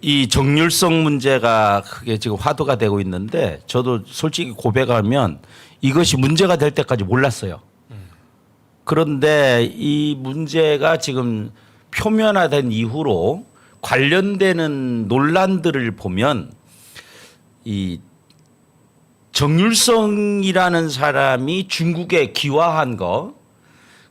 이 정률성 문제가 크게 지금 화두가 되고 있는데 저도 솔직히 고백하면 이것이 문제가 될 때까지 몰랐어요. 그런데 이 문제가 지금 표면화된 이후로 관련되는 논란들을 보면 이 정률성이라는 사람이 중국에 기화한 거,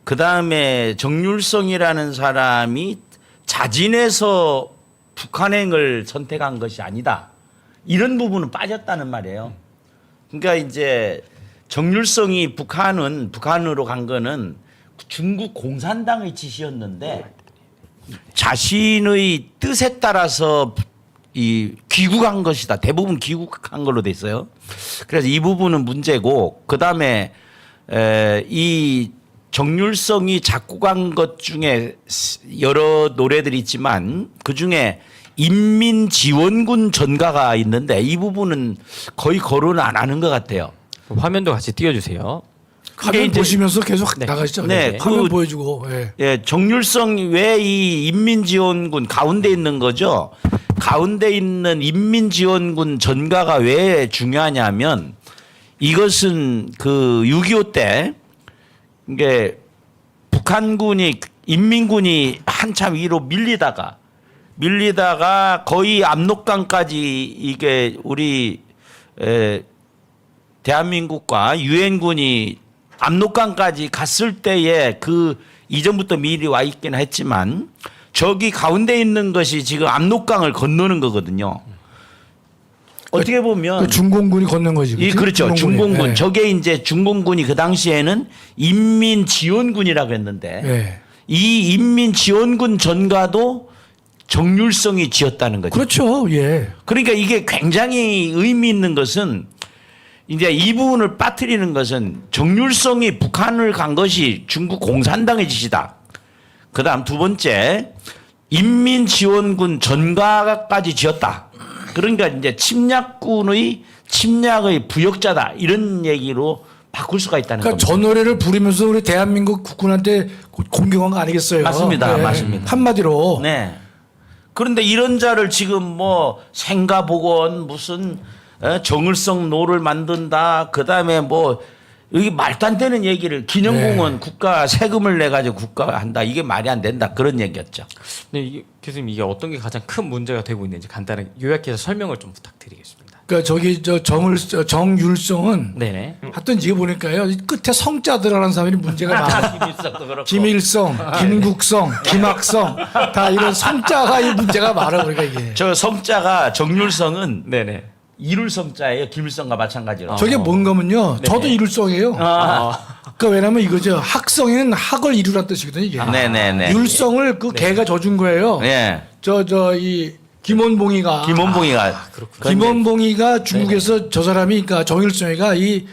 그 다음에 정률성이라는 사람이 자진해서 북한행을 선택한 것이 아니다. 이런 부분은 빠졌다는 말이에요. 그러니까 이제 정률성이 북한으로 간 거는 중국 공산당의 지시였는데 자신의 뜻에 따라서 귀국한 것이다. 대부분 귀국한 걸로 돼 있어요. 그래서 이 부분은 문제고, 그 다음에 이 정률성이 작곡한 것 중에 여러 노래들이 있지만 그 중에 인민지원군 전가가 있는데 이 부분은 거의 거론을 안 하는 것 같아요. 화면도 같이 띄워주세요. 화면 보시면서 계속 네. 나가시죠. 네, 화면 보여주고. 예. 예, 정률성 왜 이 인민지원군 가운데 있는 거죠? 가운데 있는 인민지원군 전가가 왜 중요하냐면 이것은 그 6.25 때 이게 북한군이 인민군이 한참 위로 밀리다가 거의 압록강까지 이게 우리 대한민국과 유엔군이 압록강까지 갔을 때에 그 이전부터 미리 와 있긴 했지만 저기 가운데 있는 것이 지금 압록강을 건너는 거거든요. 어떻게 보면 그 중공군이 건넌 거지. 그치? 그렇죠. 중공군. 예. 저게 이제 중공군이 그 당시에는 인민지원군이라고 했는데 예. 이 인민지원군 전가도 정률성이 지었다는 거죠. 그렇죠. 예. 그러니까 이게 굉장히 의미 있는 것은 이제 이 부분을 빠뜨리는 것은 정률성이 북한을 간 것이 중국 공산당의 짓이다. 그다음 두 번째 인민지원군 전가까지 지었다. 그러니까 이제 침략군의 침략의 부역자다. 이런 얘기로 바꿀 수가 있다는 그러니까 겁니다. 저 노래를 부르면서 우리 대한민국 국군한테 공격한 거 아니겠어요? 맞습니다. 예. 맞습니다. 한마디로. 네. 그런데 이런 자를 지금 뭐 생가보건 무슨 정을성 노를 만든다. 그다음에 뭐 여기 말도 안 되는 얘기를 기념공원 국가 세금을 내 가지고 국가가 한다. 이게 말이 안 된다. 그런 얘기였죠. 네, 교수님 이게 어떤 게 가장 큰 문제가 되고 있는지 간단하게 요약해서 설명을 좀 부탁드리겠습니다. 그러니까 저기 정율성은 네네. 하여튼 이게 보니까요. 끝에 성자 들어가는 사람이 문제가 많아요. 김일성도 그렇고. 김일성, 김국성, 김학성 다 이런 성자가 이 문제가 많아. 그러니까 이게. 저 성자가 정률성은 네네. 이룰성자예요. 김일성과 마찬가지로. 저게 뭔가면요. 저도 이룰성이에요. 그러니까 왜냐면 이거죠. 학성에는 학을 이루란 뜻이거든요. 이게. 네네네. 율성을 그 개가 져준 거예요. 네. 이 김원봉이가 김원봉이가 김원봉이가 중국에서 저 사람이 그러니까 정일성이가 이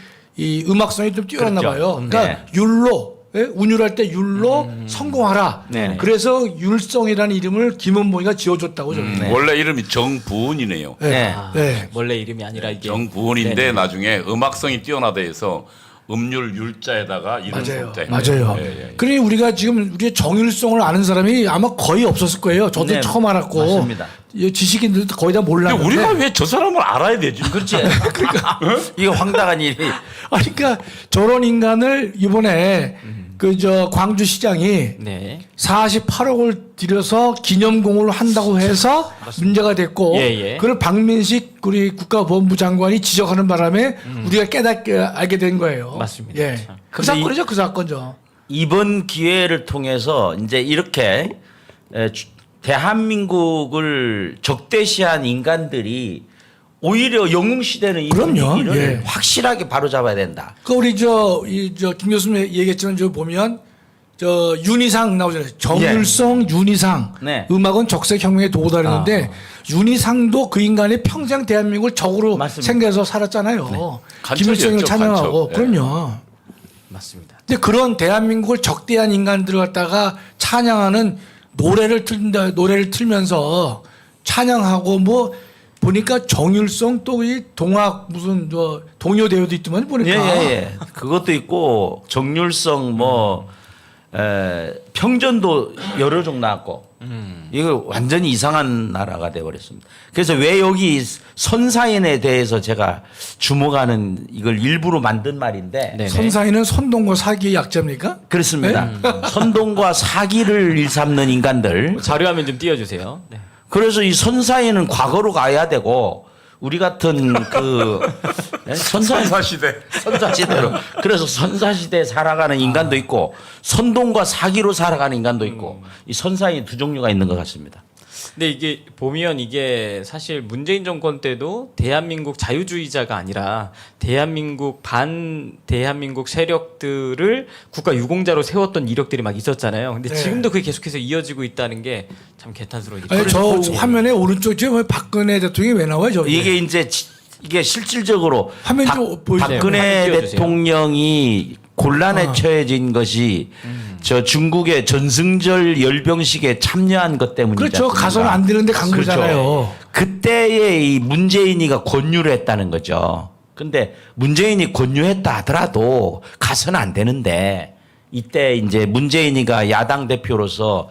음악성이 좀 뛰어났나 그렇죠. 봐요. 그러니까 율로 운율할 때 율로 성공하라. 네. 그래서 율성이라는 이름을 김원봉이가 지어줬다고 저는. 네. 원래 이름이 정부은이네요. 네. 네. 원래 이름이 아니라 이게 정부은인데 네네. 나중에 음악성이 뛰어나다 해서 음률 율자에다가 이름 맞아요. 썼대. 맞아요. 예. 그러니 우리가 지금 우리의 정율성을 아는 사람이 아마 거의 없었을 거예요. 저도 네, 처음 알았고. 맞습니다. 이 지식인들도 거의 다 근데 몰랐는데. 우리가 왜 저 사람을 알아야 되지? 그렇지. 이게 황당한 일이. 그러니까 저런 인간을 이번에 광주시장이 네. 48억을 들여서 기념공을 한다고 해서 문제가 됐고 예. 그걸 박민식 우리 국가보안부 장관이 지적하는 바람에 우리가 깨닫게 알게 된 거예요. 맞습니다. 예. 그 근데 사건이죠, 그 사건죠. 이번 기회를 통해서 이제 이렇게 대한민국을 적대시한 인간들이 오히려 영웅시대는 이 그럼요. 분위기를 예. 확실하게 바로잡아야 된다. 그 우리 김 교수님 얘기했지만 저 보면 윤희상 나오잖아요. 정율성 윤희상. 네. 음악은 적색혁명의 도구다랬는데 윤희상도 그 인간이 평생 대한민국을 적으로 맞습니다. 생겨서 살았잖아요. 김일성을 간첩이었죠, 찬양하고. 간첩. 예. 그럼요. 맞습니다. 근데 그런 대한민국을 적대한 인간들을 갖다가 찬양하는 노래를 틀면서 찬양하고 뭐 보니까 정율성 또 이 동학 무슨 동요 대회도 있더만 보니까. 예. 그것도 있고 정률성 뭐 평전도 여러 종 나왔고 이거 완전히 이상한 나라가 돼버렸습니다. 그래서 왜 여기 선사인에 대해서 제가 주목하는 이걸 일부러 만든 말인데 네네. 선사인은 선동과 사기의 약자입니까? 그렇습니다. 선동과 사기를 일삼는 인간들. 자료 화면 좀 띄워주세요. 네. 그래서 이 선사인은 과거로 가야 되고 우리 같은 그 선사인 선사시대. 선사시대로 그래서 선사시대에 살아가는 인간도 있고 선동과 사기로 살아가는 인간도 있고 이 선사인 두 종류가 있는 것 같습니다. 근데 이게 보면 이게 사실 문재인 정권 때도 대한민국 자유주의자가 아니라 대한민국 대한민국 세력들을 국가 유공자로 세웠던 이력들이 막 있었잖아요. 근데 네. 지금도 그게 계속해서 이어지고 있다는 게 참 개탄스러워요. 아니, 저 화면에 오른쪽 지금 박근혜 대통령이 왜 나와요? 저기? 이게 이제 이게 실질적으로 화면 좀 보여주세요. 박근혜 화면 띄워주세요. 대통령이 곤란에 처해진 것이 저 중국의 전승절 열병식에 참여한 것 때문이죠. 그렇죠. 가서는 안 되는데 간 거잖아요. 그때에 이 문재인이가 권유를 했다는 거죠. 근데 문재인이 권유했다 하더라도 가서는 안 되는데 이때 이제 문재인이가 야당 대표로서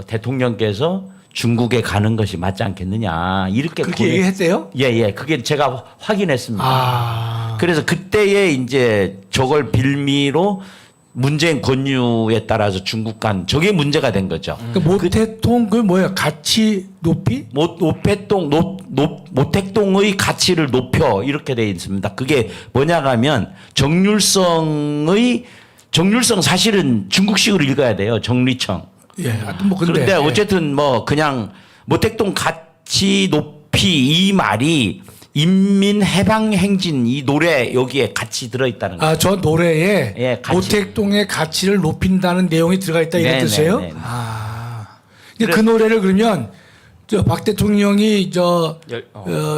대통령께서 중국에 가는 것이 맞지 않겠느냐 이렇게 그렇게 얘기했대요? 예. 그게 제가 확인했습니다. 아. 그래서 그때에 이제 저걸 빌미로 문재인 권유에 따라서 중국 간 저게 문제가 된 거죠. 그 모태통 그 뭐야? 가치 높이? 모택동의 가치를 높여 이렇게 되어 있습니다. 그게 뭐냐 하면 정률성 사실은 중국식으로 읽어야 돼요. 정리청. 예. 하여튼 뭐 근데 그런데 어쨌든 뭐 그냥 모택동 가치 높이 이 말이 인민해방행진 이 노래 여기에 같이 들어있다는 거예요. 저 노래에 예, 가치. 모택동의 가치를 높인다는 내용이 들어가 있다 이런 네, 뜻이에요? 네, 네, 네. 근데 그 노래를 그러면 저 박 대통령이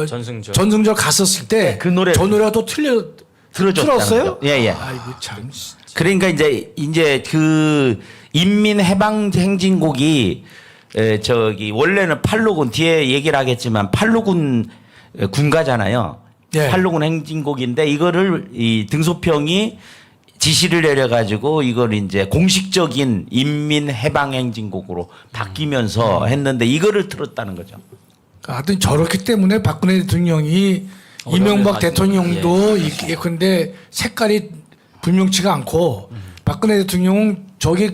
전승절 갔었을 때 그 노래 저 노래가 또 들어줬다는 틀었어요? 거죠. 예. 아이고 참. 그러니까 이제 그 인민해방행진곡이 저기 원래는 팔로군 뒤에 얘기를 하겠지만 팔로군 군가잖아요. 예. 팔로군 행진곡인데 이거를 이 등소평이 지시를 내려가지고 이걸 이제 공식적인 인민해방행진곡으로 바뀌면서 했는데 이거를 틀었다는 거죠. 하여튼 저렇기 때문에 박근혜 대통령이 이명박 대통령도 예컨대 색깔이 분명치가 않고 박근혜 대통령은 저기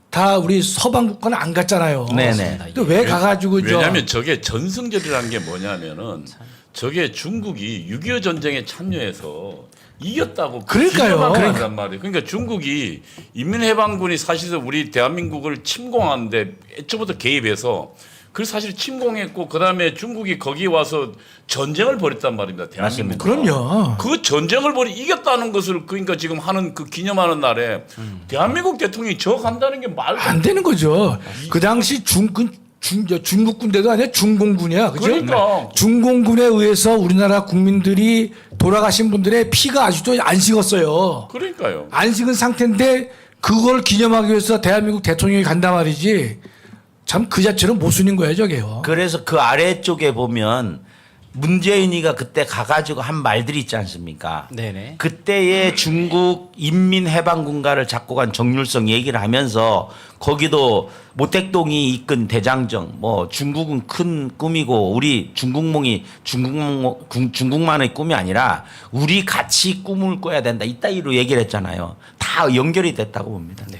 다 우리 서방 국가는 안 갔잖아요. 네네. 또 왜 가가지고 왜냐하면 저게 전승절이라는 게 뭐냐면은 저게 중국이 6.25 전쟁에 참여해서 이겼다고 그러니까요. 그러니까 말이에요. 그러니까 중국이 인민해방군이 사실은 우리 대한민국을 침공하는데 애초부터 개입해서 그 사실 침공했고 그다음에 중국이 거기 와서 전쟁을 벌였단 말입니다. 대한민국. 그럼요. 그 전쟁을 이겼다는 것을 그러니까 지금 하는 그 기념하는 날에 대한민국 대통령이 저 간다는 게 말도 안 되는 거죠. 그 당시 중국 군대도 아니야 중공군이야. 그죠? 그러니까. 중공군에 의해서 우리나라 국민들이 돌아가신 분들의 피가 아직도 안 식었어요. 그러니까요. 안 식은 상태인데 그걸 기념하기 위해서 대한민국 대통령이 간단 말이지. 참 그 자체로 모순인 거예요, 저게요. 그래서 그 아래쪽에 보면 문재인이가 그때 가가지고 한 말들이 있지 않습니까? 네네. 그때의 중국 인민해방군가를 잡고 간 정률성 얘기를 하면서 거기도 모택동이 이끈 대장정 뭐 중국은 큰 꿈이고 우리 중국몽이 중국만의 꿈이 아니라 우리 같이 꿈을 꿔야 된다 이따위로 얘기를 했잖아요. 다 연결이 됐다고 봅니다. 네.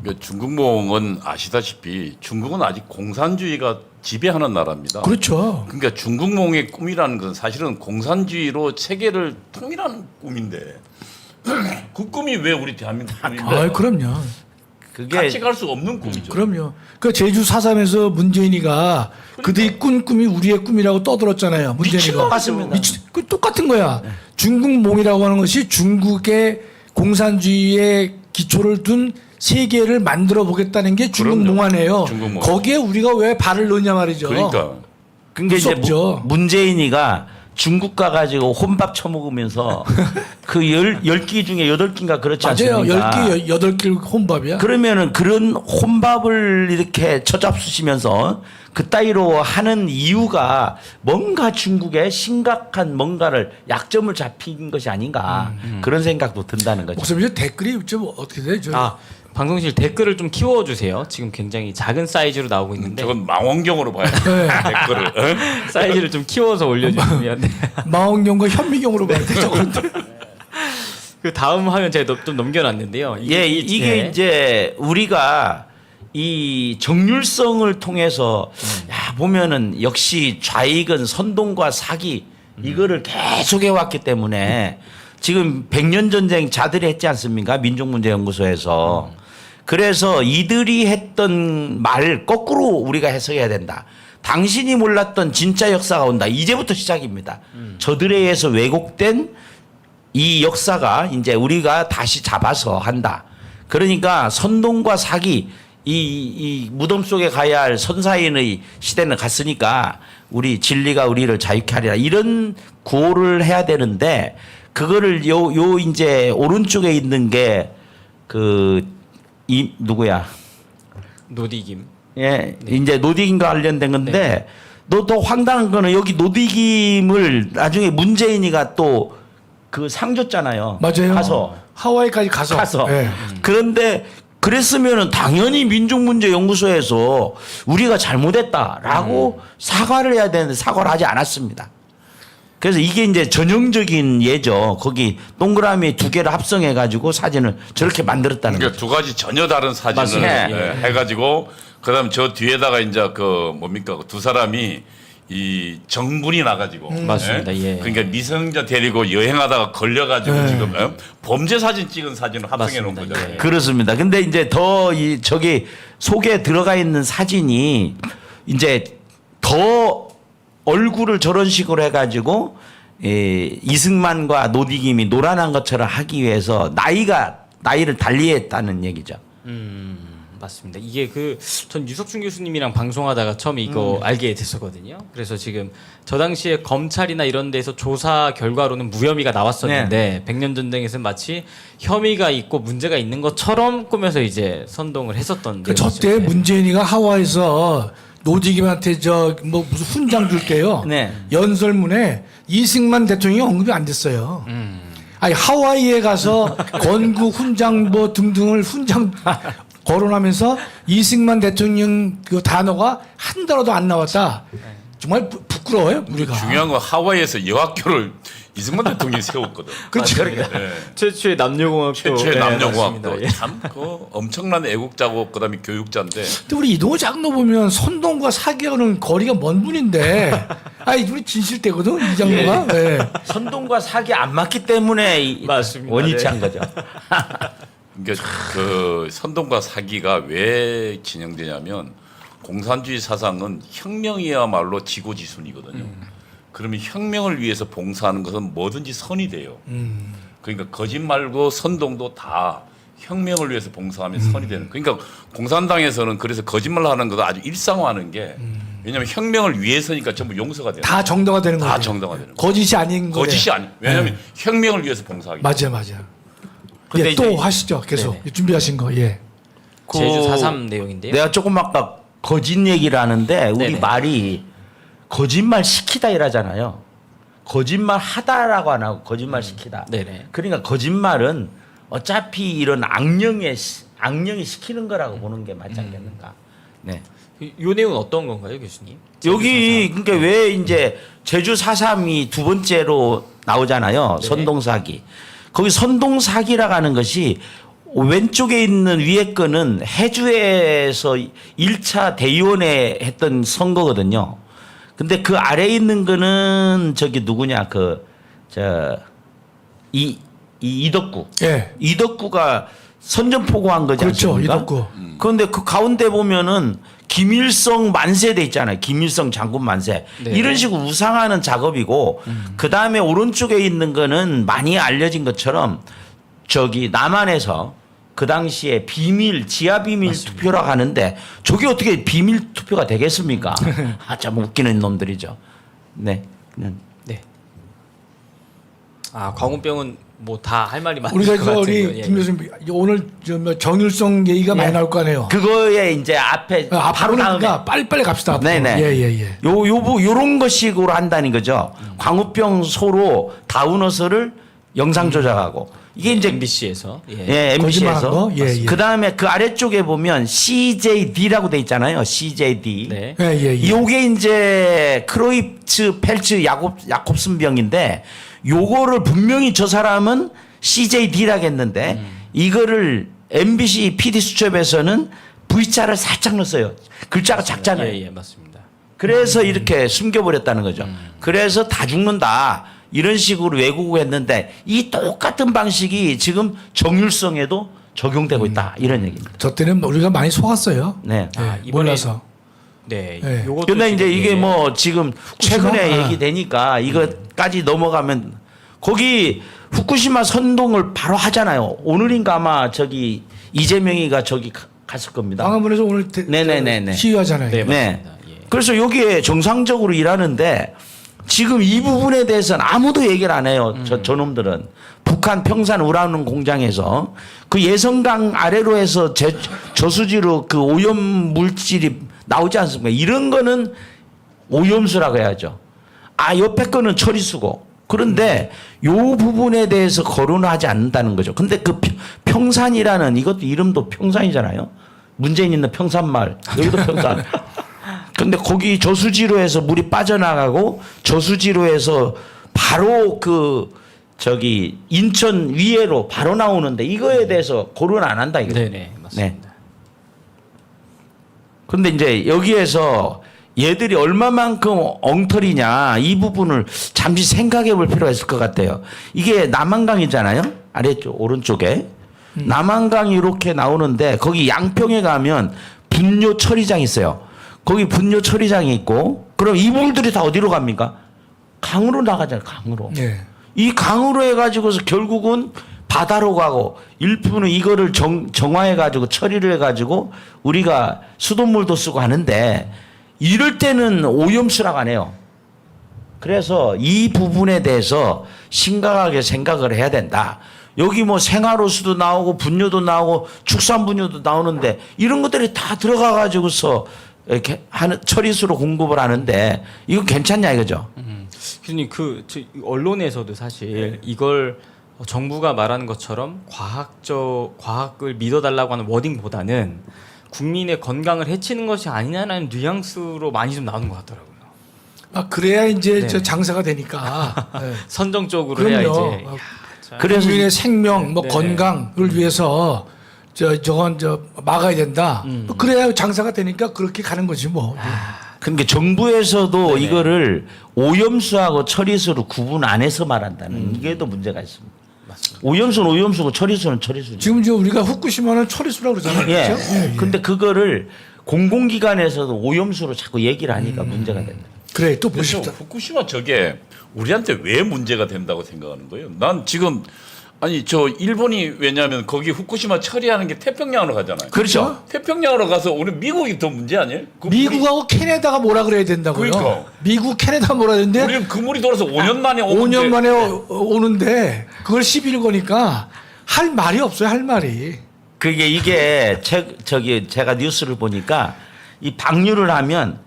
그러니까 중국몽은 아시다시피 중국은 아직 공산주의가 지배하는 나라입니다. 그렇죠. 그러니까 중국몽의 꿈이라는 것은 사실은 공산주의로 세계를 통일하는 꿈인데 그 꿈이 왜 우리 대한민국 꿈인데 그럼요. 그게 같이 갈 수 없는 꿈이죠. 그럼요. 그 제주 4.3에서 문재인이가 그들이 꾼 꿈이 우리의 꿈이라고 떠들었잖아요. 미친 문재인이가. 것 같습니다. 그 똑같은 거야. 중국몽이라고 하는 것이 중국의 공산주의의 기초를 둔 세계를 만들어 보겠다는 게 중국몽환이에요. 중국몽. 거기에 우리가 왜 발을 넣냐 말이죠. 그러니까 그게 이제 무섭죠. 문재인이가 중국 가가지고 혼밥 처먹으면서 그 10끼 중에 8끼인가 그렇지 맞아요. 않습니까? 10개, 8개 혼밥이야. 그러면은 그런 혼밥을 이렇게 처잡수시면서 그따위로 하는 이유가 뭔가 중국에 심각한 뭔가를 약점을 잡힌 것이 아닌가 그런 생각도 든다는 거죠. 목사님 댓글이 좀 어떻게 돼? 방송실 댓글을 좀 키워주세요. 지금 굉장히 작은 사이즈로 나오고 있는데 저건 망원경으로 봐야 돼. 네. 댓글을. 어? 사이즈를 좀 키워서 올려주시면 마원경과 현미경으로 봐야 되죠. 그 다음 화면 제가 좀 넘겨놨는데요. 이게 이제 우리가 이 정률성을 통해서 야, 보면은 역시 좌익은 선동과 사기 이거를 계속 해왔기 때문에 지금 100년 전쟁 자들이 했지 않습니까? 민족문제연구소에서. 그래서 이들이 했던 말 거꾸로 우리가 해석해야 된다. 당신이 몰랐던 진짜 역사가 온다. 이제부터 시작입니다. 저들에 의해서 왜곡된 이 역사가 이제 우리가 다시 잡아서 한다. 그러니까 선동과 사기 이 무덤 속에 가야 할 선사인의 시대는 갔으니까 우리 진리가 우리를 자유케 하리라 이런 구호를 해야 되는데 그거를 요 이제 오른쪽에 있는 게 이 누구야? 노디김. 예, 이제 노디김과 관련된 건데 더 황당한 거는 여기 노디김을 나중에 문재인이가 또 그 상 줬잖아요. 맞아요. 가서 하와이까지 가서. 예. 그런데 그랬으면은 당연히 민족문제연구소에서 우리가 잘못했다라고 사과를 해야 되는데 사과를 하지 않았습니다. 그래서 이게 이제 전형적인 예죠. 거기 동그라미 두 개를 합성해 가지고 사진을 저렇게 만들었다는 그러니까 거죠. 두 가지 전혀 다른 사진을 맞습니다. 예, 해가지고 그다음 저 뒤에다가 이제 그 뭡니까 두 사람이 이 정분이 나가지고 맞습니다. 예. 그러니까 미성년자 데리고 여행하다가 걸려가지고 예. 지금 범죄 사진 찍은 사진을 합성해 놓은 맞습니다. 거죠. 예. 그렇습니다. 근데 이제 더 저기 속에 들어가 있는 사진이 이제 더 얼굴을 저런 식으로 해가지고 이승만과 노디김이 노란한 것처럼 하기 위해서 나이를 달리했다는 얘기죠. 맞습니다. 이게 전 유석준 교수님이랑 방송하다가 처음에 이거 알게 됐었거든요. 그래서 지금 저 당시에 검찰이나 이런 데서 조사 결과로는 무혐의가 나왔었는데 100년 전쟁에서는 마치 혐의가 있고 문제가 있는 것처럼 꾸며서 이제 선동을 했었던. 저때 내용이죠. 문재인이가 하와이에서 노디김한테 뭐 무슨 훈장 줄게요. 네. 연설문에 이승만 대통령이 언급이 안 됐어요. 아니 하와이에 가서 건국 훈장 뭐 등등을 훈장 거론하면서 이승만 대통령 그 단어가 한 단어도 안 나왔다. 정말 부끄러워요 우리가. 중요한 건 하와이에서 여학교를 이승만 대통령이 세웠거든. 그렇죠. 네. 최초의 남녀공학도. 최초의 네, 남녀공학도 맞습니다. 예. 참그 엄청난 애국자고 그다음에 교육자인데 근데 우리 이동호 장로 보면 선동과 사기하고는 거리가 먼 분인데, 아니 우리 진실되거든 이 장로가. 네. 선동과 사기 안 맞기 때문에 맞습니다. 원위치 네. 한 거죠. 그러니까 그 선동과 사기가 왜 진행되냐면 공산주의 사상은 혁명이야말로 지고지순이거든요. 그러면 혁명을 위해서 봉사하는 것은 뭐든지 선이 돼요. 그러니까 거짓말도 선동도 다 혁명을 위해서 봉사하면 선이 되는. 그러니까 공산당에서는 그래서 거짓말하는 것도 아주 일상화하는 게 왜냐하면 혁명을 위해서니까 전부 용서가 돼요. 다 정당화 되는 거죠. 다 정당화 되는 거예요. 거짓이 아닌 거예요. 거짓이 아니. 왜냐하면 혁명을 위해서 봉사하기. 맞아요. 근데 예, 또 이제 하시죠. 계속 네네. 준비하신 거. 예. 제주 4.3 내용인데요. 내가 조금 아까 거짓 얘기를 하는데 우리 네네. 말이 거짓말 시키다 이라잖아요. 거짓말 하다라고 안 하고 거짓말 시키다. 네네. 그러니까 거짓말은 어차피 이런 악령이 시키는 거라고 보는 게 맞지 않겠는가. 네. 요 내용은 어떤 건가요, 교수님? 여기 그러니까 왜 이제 제주 4.3이 두 번째로 나오잖아요. 네. 선동사기. 거기 선동사기라고 하는 것이 왼쪽에 있는 위에 거는 해주에서 1차 대의원에 했던 선거거든요. 근데 그 아래에 있는 거는 저기 누구냐 이덕구. 예. 이덕구가 선전포고한 거지 그렇죠. 않습니까? 이덕구. 그런데 그 가운데 보면은 김일성 만세 돼 있잖아요. 김일성 장군 만세. 네. 이런 식으로 우상하는 작업이고 그 다음에 오른쪽에 있는 거는 많이 알려진 것처럼 저기 남한에서 그 당시에 지하 비밀 투표라고 하는데 저게 어떻게 비밀 투표가 되겠습니까? 참 웃기는 놈들이죠. 네. 네. 아, 광우병은 뭐 다 할 말이 많은 우리가 것 이거 같은데요. 우리 예. 김 교수님 오늘 뭐 정율성 얘기가 많이 나올 거 아니에요. 그거에 이제 앞에 바로 다음에 그러니까 빨리빨리 갑시다. 앞으로. 네네. 예. 요런 것식으로 한다는 거죠. 광우병 소로 다운어서를 영상 조작하고 이게 이제 MBC에서 예. 예, 거짓말한 MBC에서. 거? 예, 예. 그 다음에 그 아래쪽에 보면 CJD라고 돼 있잖아요. CJD. 네. 예, 예, 예. 요게 이제 크로이츠 펠츠 야콥슨 병인데 요거를 분명히 저 사람은 CJD라고 했는데 이거를 MBC PD 수첩에서는 V자를 살짝 넣었어요. 글자가 작잖아요. 예, 예, 맞습니다. 그래서 이렇게 숨겨버렸다는 거죠. 그래서 다 죽는다. 이런 식으로 왜곡했는데 이 똑같은 방식이 지금 정율성에도 적용되고 있다. 이런 얘기입니다. 저 때는 우리가 많이 속았어요. 네. 아, 예, 이번에- 몰라서. 네. 예. 요것도 근데 이제 지금 이게 예. 뭐 지금 최근에 아. 얘기되니까 이거까지 넘어가면 거기 후쿠시마 선동을 바로 하잖아요. 오늘인가 아마 저기 이재명이가 저기 갔을 겁니다. 광화문에서 오늘 네네네네. 시위하잖아요. 네. 네. 맞습니다. 예. 그래서 여기에 정상적으로 일하는데 지금 이 부분에 대해서는 아무도 얘기를 안 해요. 저놈들은. 북한 평산 우라늄 공장에서 그 예성강 아래로 해서 저수지로 그 오염 물질이 나오지 않습니까? 이런 거는 오염수라고 해야죠. 아, 옆에 거는 처리수고. 그런데 요 부분에 대해서 거론을 하지 않는다는 거죠. 근데 그 평산이라는 이것도 이름도 평산이잖아요. 문재인 있는 평산마을. 여기도 평산. 근데 거기 저수지로 해서 물이 빠져나가고 저수지로 해서 바로 그 저기 인천 위에로 바로 나오는데 이거에 대해서 고려는 안 한다 이거죠. 네네 맞습니다. 근데 이제 여기에서 얘들이 얼마만큼 엉터리냐 이 부분을 잠시 생각해 볼 필요가 있을 것 같아요. 이게 남한강이잖아요. 아래쪽 오른쪽에 남한강이 이렇게 나오는데 거기 양평에 가면 분뇨 처리장이 있어요. 거기 분뇨 처리장이 있고 그럼 이 물들이 다 어디로 갑니까? 강으로 나가잖아요. 강으로. 예. 이 강으로 해가지고서 결국은 바다로 가고 일부는 이거를 정화해가지고 처리를 해가지고 우리가 수돗물도 쓰고 하는데 이럴 때는 오염수라고 안 해요. 그래서 이 부분에 대해서 심각하게 생각을 해야 된다. 여기 뭐 생활호수도 나오고 분뇨도 나오고 축산분뇨도 나오는데 이런 것들이 다 들어가가지고서 이렇게 하는 처리수로 공급을 하는데 이거 괜찮냐 이거죠. 교수님 저 언론에서도 사실 이걸 정부가 말하는 것처럼 과학을 믿어달라고 하는 워딩보다는 국민의 건강을 해치는 것이 아니냐는 뉘앙스로 많이 좀 나오는 것 같더라고요. 아 그래야 이제 네. 저 장사가 되니까. 예. 선정적으로 해야 그럼요. 이제. 그래서 국민의 생명, 뭐 네. 건강을 위해서 저건 막아야 된다. 그래야 장사가 되니까 그렇게 가는 거지 뭐. 그러니까 정부에서도 네네. 이거를 오염수하고 처리수로 구분 안 해서 말한다는 이게 또 문제가 있습니다. 맞습니다. 오염수는 오염수고 처리수는 처리수죠. 지금 우리가 후쿠시마는 처리수라고 그러잖아요. 예. 그렇죠? 예, 예. 근데 그거를 공공기관에서도 오염수로 자꾸 얘기를 하니까 문제가 된다. 그래 또 그래서 보십시오. 후쿠시마 저게 우리한테 왜 문제가 된다고 생각하는 거예요? 난 지금 아니 저 일본이 왜냐하면 거기 후쿠시마 처리하는 게 태평양으로 가잖아요. 그렇죠. 태평양으로 가서 우리 미국이 더 문제 아니에요? 그 미국하고 캐나다가 뭐라 그래야 된다고요? 그러니까. 미국, 캐나다 뭐라 되는데 우리는 그 물이 돌아서 5년 만에 5년 만에 오는데 그걸 11일 거니까 할 말이 없어요. 할 말이. 그게 이게 제가 뉴스를 보니까 이 방류를 하면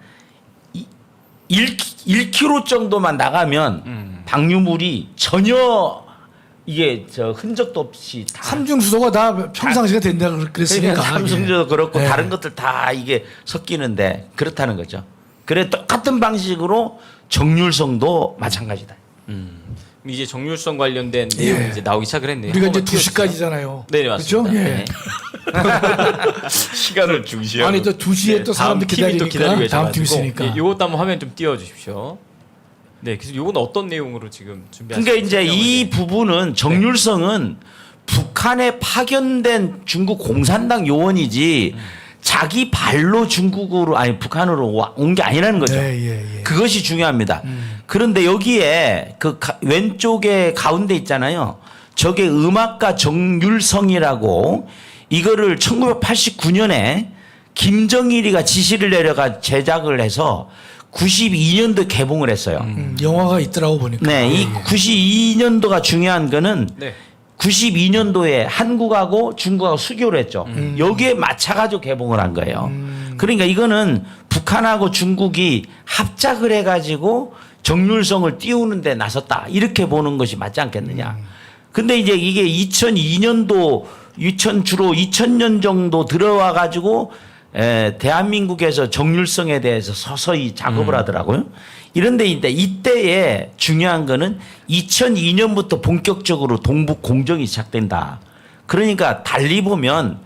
1km 정도만 나가면 방류물이 전혀 이게 흔적도 없이 다 삼중수소가 다 평상시가 된다 그랬으니까. 삼성도 그렇고 네. 다른 것들 다 이게 섞이는데 그렇다는 거죠. 그래 똑같은 방식으로 정률성도 마찬가지다. 이제 정률성 관련된 내용이 이제 나오기 시작을 했네요. 우리가 이제 한번 띄워주세요. 2시까지잖아요. 네, 맞습니다. 그렇죠? 예. 네. 시간을 중시하고 아니 또 2시에 또 사람들 팀이 또 기다리고 기다리니까 다음 팀 계셔가지고 있으니까. 예, 이것도 한번 화면 좀 띄워주십시오. 네, 그래서 이건 어떤 내용으로 지금 준비하셨나요? 그러니까 이제 이 부분은 정률성은 북한에 파견된 중국 공산당 요원이지 자기 발로 중국으로 아니 북한으로 온 게 아니라는 거죠. 네, 예, 예. 그것이 중요합니다. 그런데 여기에 왼쪽에 가운데 있잖아요. 저게 음악가 정률성이라고 이거를 1989년에 김정일이가 지시를 내려가 제작을 해서 92년도 개봉을 했어요. 영화가 있더라고 보니까. 네, 이 92년도가 중요한 거는 네. 92년도에 한국하고 중국하고 수교를 했죠. 여기에 맞춰가지고 개봉을 한 거예요. 그러니까 이거는 북한하고 중국이 합작을 해가지고 정률성을 띄우는 데 나섰다. 이렇게 보는 것이 맞지 않겠느냐. 근데 이제 이게 2002년도 주로 2000년 정도 들어와 가지고 대한민국에서 정률성에 대해서 서서히 작업을 하더라고요. 이런데 이때에 중요한 거는 2002년부터 본격적으로 동북 공정이 시작된다. 그러니까 달리 보면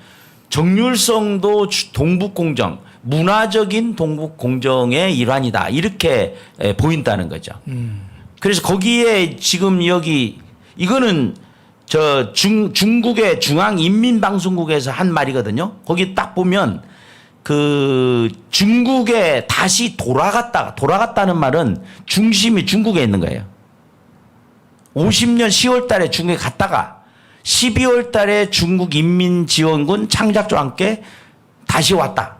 정률성도 동북 공정, 문화적인 동북 공정의 일환이다. 이렇게 보인다는 거죠. 그래서 거기에 지금 여기 이거는 저 중국의 중앙인민방송국에서 한 말이거든요. 거기 딱 보면 그 중국에 다시 돌아갔다는 말은 중심이 중국에 있는 거예요. 50년 10월 달에 중국에 갔다가 12월 달에 중국 인민지원군 창작조와 함께 다시 왔다.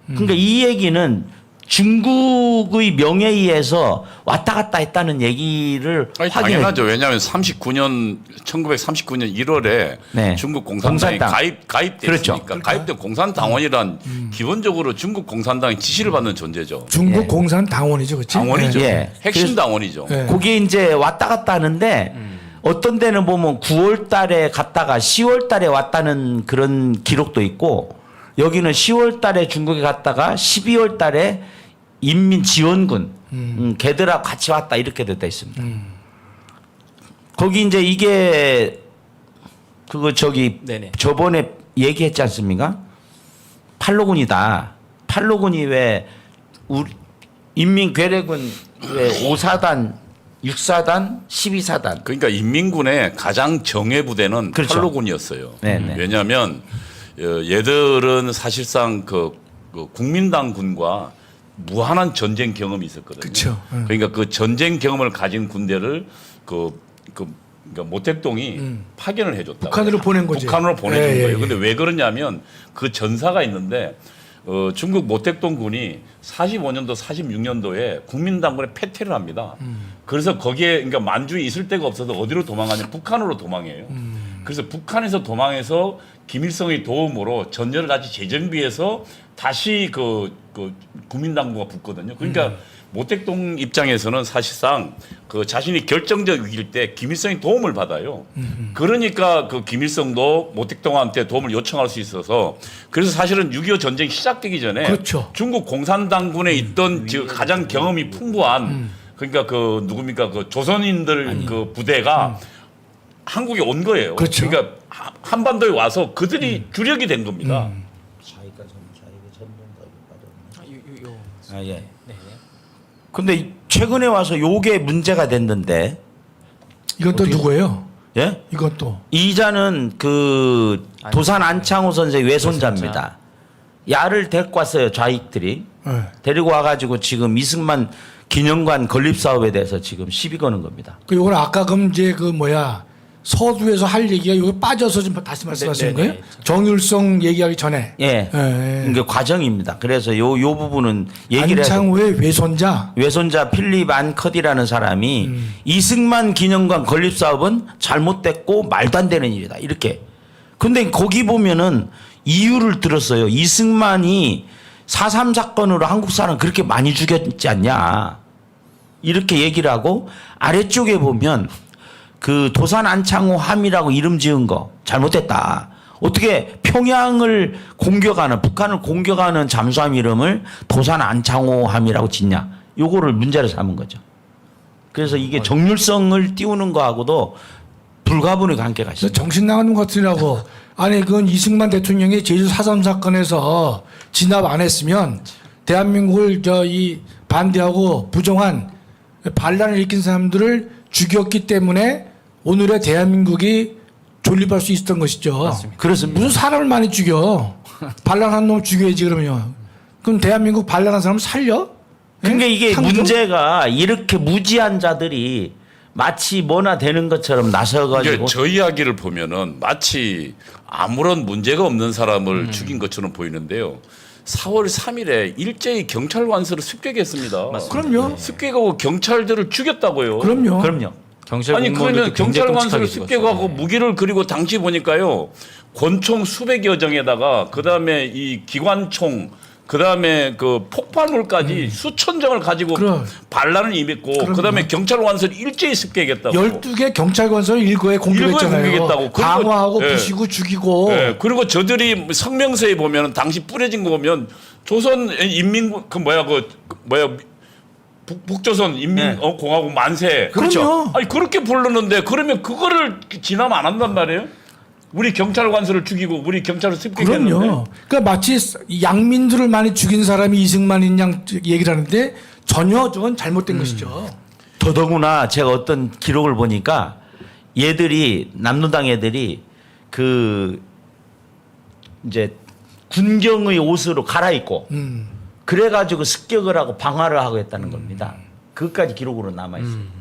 그러니까 이 얘기는 중국의 명예에 의해서 왔다 갔다 했다는 얘기를 아니, 확인해. 당연하죠. 왜냐하면 1939년 1월에 네. 중국 공산당이 공산당. 가입됐으니까 그렇죠. 가입된 공산당원이란 기본적으로 중국 공산당이 지시를 받는 존재죠. 중국 예. 공산당원이죠, 그렇지? 당원이죠. 예. 핵심 그래서- 당원이죠. 예. 거기 이제 왔다 갔다 하는데 어떤 데는 보면 9월 달에 갔다가 10월 달에 왔다는 그런 기록도 있고 여기는 10월 달에 중국에 갔다가 12월 달에 인민지원군 걔들하고 같이 왔다 이렇게 됐다 있습니다. 거기 이제 이게 그거 저기 네네. 저번에 얘기했지 않습니까? 팔로군이다. 팔로군이 왜 우리 인민괴뢰군 왜 5사단, 6사단, 12사단 그러니까 인민군의 가장 정예 부대는 그렇죠. 팔로군이었어요. 네네. 왜냐하면 얘들은 사실상 그 국민당 군과 무한한 전쟁 경험이 있었거든요. 그쵸. 그러니까 그 전쟁 경험을 가진 군대를 그러니까 모택동이 파견을 해줬다. 북한으로 보낸 거지. 북한으로 보내준 예, 예, 거예요. 예. 근데 왜 그러냐면 그 전사가 있는데 중국 모택동 군이 45년도, 46년도에 국민당군에 패퇴를 합니다. 그래서 거기에 그러니까 만주에 있을 데가 없어서 어디로 도망가냐? 북한으로 도망해요. 그래서 북한에서 도망해서 김일성의 도움으로 전열을 같이 재정비해서 다시 그 국민당국가 붙거든요. 그러니까 모택동 입장에서는 사실상 그 자신이 결정적 위기일 때 김일성의 도움을 받아요. 그러니까 그 김일성도 모택동한테 도움을 요청할 수 있어서 그래서 사실은 6.25 전쟁이 시작되기 전에 그렇죠. 중국 공산당군에 있던 지금 가장 경험이 풍부한 그러니까 그 누굽니까 그 조선인들 그 부대가 한국에 온 거예요. 그렇죠. 그러니까 한반도에 와서 그들이 주력이 된 겁니다. 아, 예. 근데 최근에 와서 요게 문제가 됐는데, 이건 또 누구예요? 예? 이건 또. 이자는 그 도산 안창호 선생 외손자입니다. 야를 데리고 왔어요, 좌익들이. 예. 데리고 와가지고 지금 이승만 기념관 건립 사업에 대해서 지금 시비 거는 겁니다. 그 요건 아까 그럼 이제 그 뭐야 서두에서 할 얘기가 여기 빠져서 좀 다시 말씀하시는 네, 네, 거예요? 정율성 얘기하기 전에. 예. 예. 이게 과정입니다. 그래서 요 부분은 얘기를 해서 안창호의 외손자. 외손자 필립 안커디라는 사람이 이승만 기념관 건립 사업은 잘못됐고 말도 안 되는 일이다. 이렇게. 근데 거기 보면은 이유를 들었어요. 이승만이 4.3 사건으로 한국 사람 그렇게 많이 죽였지 않냐. 이렇게 얘기를 하고 아래쪽에 보면 그 도산 안창호 함이라고 이름 지은 거 잘못됐다. 어떻게 평양을 공격하는 북한을 공격하는 잠수함 이름을 도산 안창호 함이라고 짓냐. 요거를 문제로 삼은 거죠. 그래서 이게 정률성을 띄우는 거하고도 불가분의 관계가 저 있습니다. 정신 나가는 것 같으라고. 아니 그건 이승만 대통령이 제주 4.3 사건에서 진압 안 했으면 대한민국을 이 반대하고 부정한 반란을 일으킨 사람들을 죽였기 때문에 오늘의 대한민국이 존립할 수 있었던 것이죠. 맞습니다. 그렇습니다. 무슨 사람을 많이 죽여? 반란한 놈 죽여야지 그러면요. 그럼 대한민국 반란한 사람 살려? 그러니까 이게 상종? 문제가 이렇게 무지한 자들이 마치 뭐나 되는 것처럼 나서가지고 이게 저 이야기를 보면은 마치 아무런 문제가 없는 사람을 죽인 것처럼 보이는데요. 4월 3일에 일제히 경찰 완서를 습격했습니다. 그럼요. 습격하고 경찰들을 죽였다고요. 그럼요. 그럼요. 경찰 아니 그러면 공무원들도 경찰 굉장히 관서를 끔찍하게 습격하고 죽었어요. 무기를 그리고 당시 보니까요 권총 수백여 정에다가 그다음에 이 기관총 그다음에 그 폭발물까지 수천 정을 가지고 그럼. 반란을 임했고 그다음에 경찰 완설 일제히 습격했다고. 12개 경찰 건설 일거에 공격했잖아요. 공격했다고. 그리고- 방어하고 예. 부시고 죽이고. 예, 그리고 저들이 성명서에 보면은 당시 뿌려진 거 보면 조선 인민군 북조선 인민공화국 만세. 그렇죠. 아니 그렇게 부르는데 그러면 그거를 진압 안 한단 말이에요? 우리 경찰 관서를 죽이고 우리 경찰을 습격했는데. 그럼요. 그러니까 마치 양민들을 많이 죽인 사람이 이승만인 양 얘기를 하는데 전혀 저건 잘못된 것이죠. 더더구나 제가 어떤 기록을 보니까 얘들이 남로당 애들이 그 이제 군경의 옷으로 갈아입고 그래가지고 습격을 하고 방화를 하고 했다는 겁니다. 그것까지 기록으로 남아 있어요.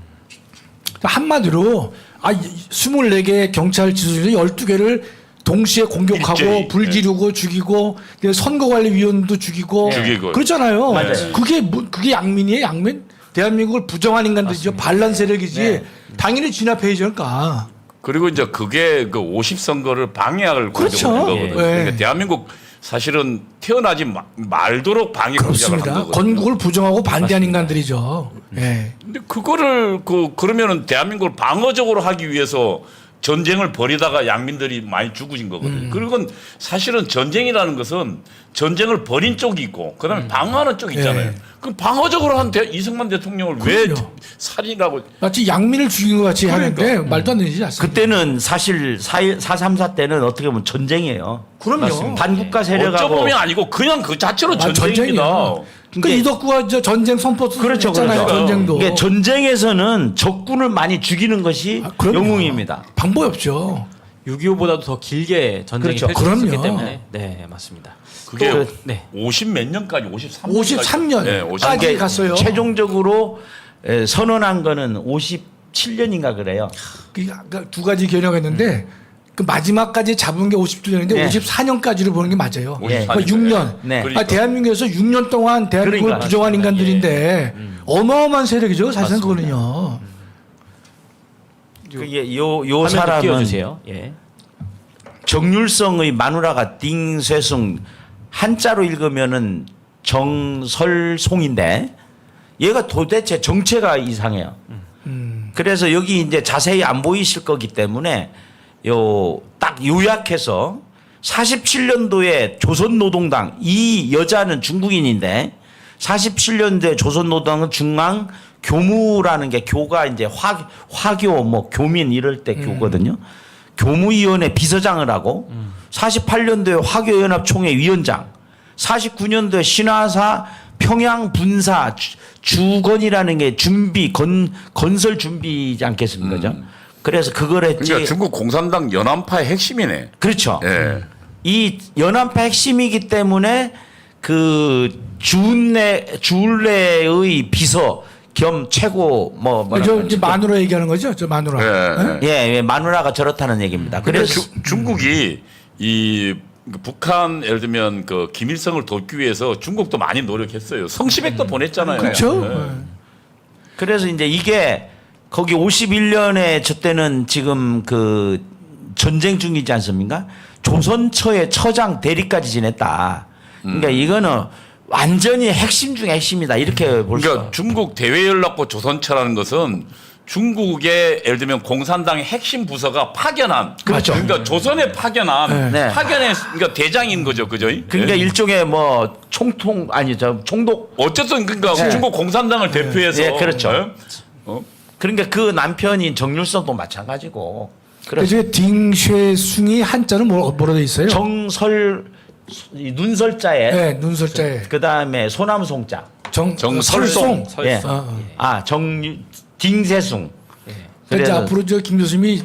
그러니까 한마디로 24개의 경찰 지도자들 12개를 동시에 공격하고 일제히, 불 지르고 죽이고 선거관리위원도 죽이고 죽이고. 그렇잖아요. 맞아요. 그게 양민이에요, 양민? 대한민국을 부정한 인간들이죠. 반란 세력이지. 네. 당연히 진압해야죠, 그러니까. 그리고 이제 그게 그 50선거를 방해할 그렇죠. 공격을 한 거거든요. 예. 그러니까 대한민국 사실은 태어나지 말도록 방해 공작을 한 그렇습니다. 거거든요. 건국을 부정하고 반대한 인간들이죠. 예. 근데 그거를 그러면은 대한민국을 방어적으로 하기 위해서 전쟁을 벌이다가 양민들이 많이 죽으신 거거든요. 그리고 사실은 전쟁이라는 것은 전쟁을 벌인 쪽이 있고 그다음에 방어하는 쪽이 있잖아요. 예. 그럼 방어적으로 한 이승만 대통령을 왜 그럼요. 살인하고 마치 양민을 죽인 것 같이 그러니까. 하는데 말도 안 되지 않습니까? 그때는 사실 4.34 때는 어떻게 보면 전쟁이에요. 그럼요. 반국가 세력하고 어쩌보면 아니고 그냥 그 자체로 전쟁입니다. 그러니까 이덕구가 저 전쟁 선포 그렇죠, 했잖아요. 그렇죠. 전쟁도. 이게 전쟁에서는 적군을 많이 죽이는 것이 그럼요. 영웅입니다. 방법이 없죠. 6.25보다도 더 길게 전쟁이 그렇죠. 펼쳐졌기 그럼요. 때문에 네 맞습니다. 그게 또, 네. 50 몇 년까지 53년까지 53년 네, 까지 이게 갔어요. 최종적으로 선언한 거는 57년인가 그래요. 그러니까 두 가지 개념했는데 그 마지막까지 잡은 게 57년인데 네. 54년까지를 보는 게 맞아요. 네. 그러니까 6년. 네. 그러니까. 대한민국에서 6년 동안 대한민국을 그러니까. 부정한 인간들인데 어마어마한 세력이죠. 사실은 그거는요. 그게 요 화면 좀 사람은 띄워주세요. 예. 정률성의 마누라가 딩쇠숭 한자로 읽으면은 정설송인데 얘가 도대체 정체가 이상해요. 그래서 여기 이제 자세히 안 보이실 거기 때문에 요 딱 요약해서 47년도에 조선노동당 이 여자는 중국인인데 47년도에 조선노동당은 중앙 교무라는 게 교가 이제 화교 뭐 교민 이럴 때 교거든요. 교무위원회 비서장을 하고 48년도에 화교연합총회 위원장 49년도에 신화사 평양 분사 주건이라는 게 준비 건설 준비지 않겠습니까? 그죠? 그래서 그걸 했지. 그러니까 중국 공산당 연안파의 핵심이네. 그렇죠. 예. 이 연안파 핵심이기 때문에 그 주울레의 비서 겸 최고 저 이제 마누라 얘기하는 거죠. 저 마누라. 예. 예, 마누라가 저렇다는 얘기입니다. 그래서 중국이 이 북한 예를 들면 그 김일성을 돕기 위해서 중국도 많이 노력했어요. 성시백도 보냈잖아요. 그렇죠. 예. 그래서 이제 이게 거기 51년에 저 때는 지금 그 전쟁 중이지 않습니까? 조선처의 처장 대리까지 지냈다. 그러니까 이거는 완전히 핵심 중에 핵심이다. 이렇게 볼 수. 그러니까 중국 대외연락부 조선처라는 것은 중국의 예를 들면 공산당의 핵심 부서가 파견한 그렇죠. 그러니까 조선에 파견한 네. 파견의 그러니까 대장인 거죠, 그죠? 그러니까 예. 일종의 뭐 총통 아니 저 총독. 어쨌든 그러니까 네. 중국 공산당을 대표해서 예, 그렇죠. 어? 그러니까 그 남편인 정률성도 마찬가지고. 그래서 그래서 딩쉐숭이 한자는 뭐로 돼 있어요? 이 눈설자에 네, 눈설자에 그 다음에 소나무송자. 정설송. 예. 어. 딩세숭. 그래서 그래서- 앞으로 저 김 교수님이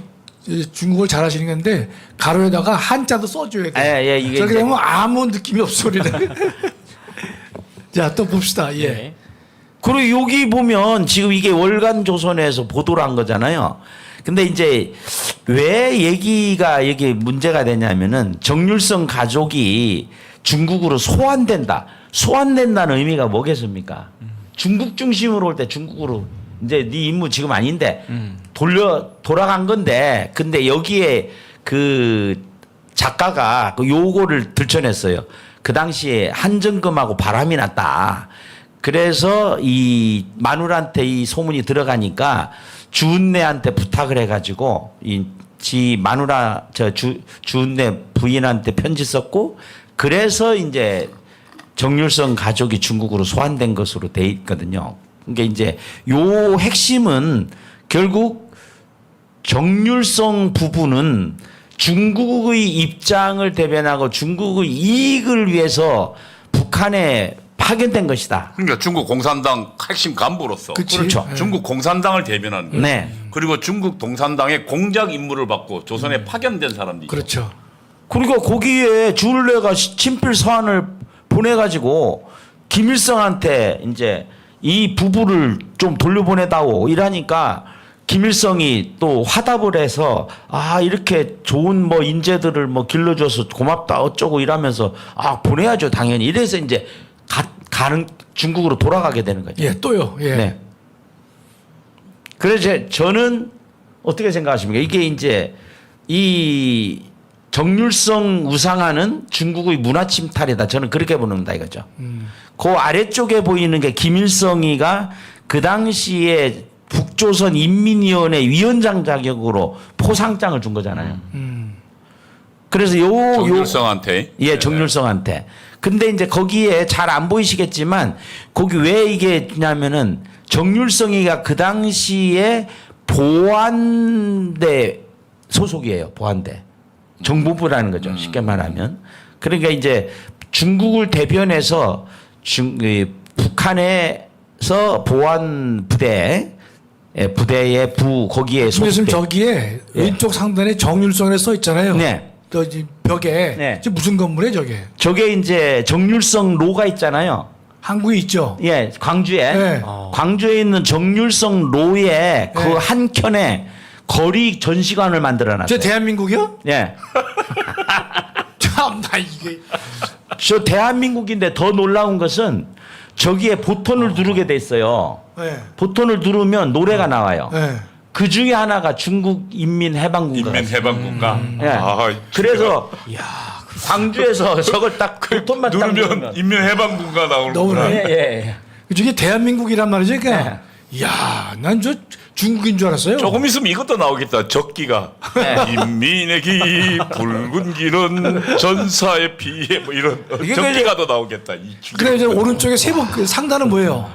중국을 잘하시는 건데 가로에다가 한자도 써줘야 돼. 예, 이게 저렇게 이제- 되면 아무 느낌이 없어 우리는. 자, 또 봅시다. 예. 네. 그리고 여기 보면 지금 이게 월간 조선에서 보도를 한 거잖아요. 근데 이제 왜 얘기가 이게 문제가 되냐면은 정률성 가족이 중국으로 소환된다. 소환된다는 의미가 뭐겠습니까? 중국 중심으로 올 때 중국으로 이제 네 임무 지금 아닌데 돌아간 건데 근데 여기에 그 작가가 그 요거를 들춰냈어요. 그 당시에 한정금하고 바람이 났다. 그래서 이 마눌한테 이 소문이 들어가니까 주은내한테 부탁을 해가지고 지 마누라 주은내 부인한테 편지 썼고 그래서 이제 정률성 가족이 중국으로 소환된 것으로 돼 있거든요. 그러니까 이제 요 핵심은 결국 정률성 부부는 중국의 입장을 대변하고 중국의 이익을 위해서 북한에 파견된 것이다. 그러니까 중국 공산당 핵심 간부로서 그치. 그렇죠. 중국 공산당을 대변하는 거예요. 네. 그리고 중국 공산당의 공작 임무를 받고 조선에 파견된 사람들이죠. 그렇죠. 그리고 거기에 주을래가 친필 서한을 보내가지고 김일성한테 이제 이 부부를 좀 돌려보내다오 이러니까 김일성이 또 화답을 해서 아 이렇게 좋은 뭐 인재들을 뭐 길러줘서 고맙다 어쩌고 이러면서 아 보내야죠 당연히 이래서 이제 가는 중국으로 돌아가게 되는 거죠. 예, 또요. 예. 네. 그래서 저는 어떻게 생각하십니까? 이게 이제 이 정률성 우상화는 중국의 문화 침탈이다. 저는 그렇게 보는다 이거죠. 그 아래쪽에 보이는 게 김일성이가 그 당시에 북조선 인민위원회 위원장 자격으로 포상장을 준 거잖아요. 그래서 정률성한테. 예, 정률성한테. 근데 이제 거기에 잘 안 보이시겠지만 거기 왜 이게 냐면은 정률성이가 그 당시에 보안대 소속이에요. 보안대. 정보부라는 거죠. 쉽게 말하면. 그러니까 이제 중국을 대변해서 북한에서 보안 부대 부대의 거기에 지금 소속돼. 저기에 예. 왼쪽 상단에 정률성에 써 있잖아요. 네. 저 벽에 네. 지금 무슨 건물이에요, 저게? 저게 이제 정률성 로가 있잖아요. 한국에 있죠. 예, 광주에. 네. 광주에 있는 정률성 로의 그 네. 한켠에 거리 전시관을 만들어 저 놨어요. 대한민국이요? 예. 참나 이게. 저 대한민국인데 더 놀라운 것은 저기에 보톤을 누르게 돼 있어요. 네. 보톤을 누르면 노래가 나와요. 네. 그 중에 하나가 중국 인민해방군가. 인민해방군가. 예. 아, 그래서 광주에서 저걸 딱 보톤만 딱 누르면 누르면 인민해방군가 나오는구나. 너무나. 예. 저게 대한민국이란 말이죠, 그러니까. 이야, 난 저 중국인 줄 알았어요. 조금 있으면 이것도 나오겠다. 적기가 네. 인민의 기 붉은 길은 전사의 피해 뭐 이런 이게 적기가 더 나오겠다. 이 그래 이제 오른쪽에 그 상단은 뭐예요?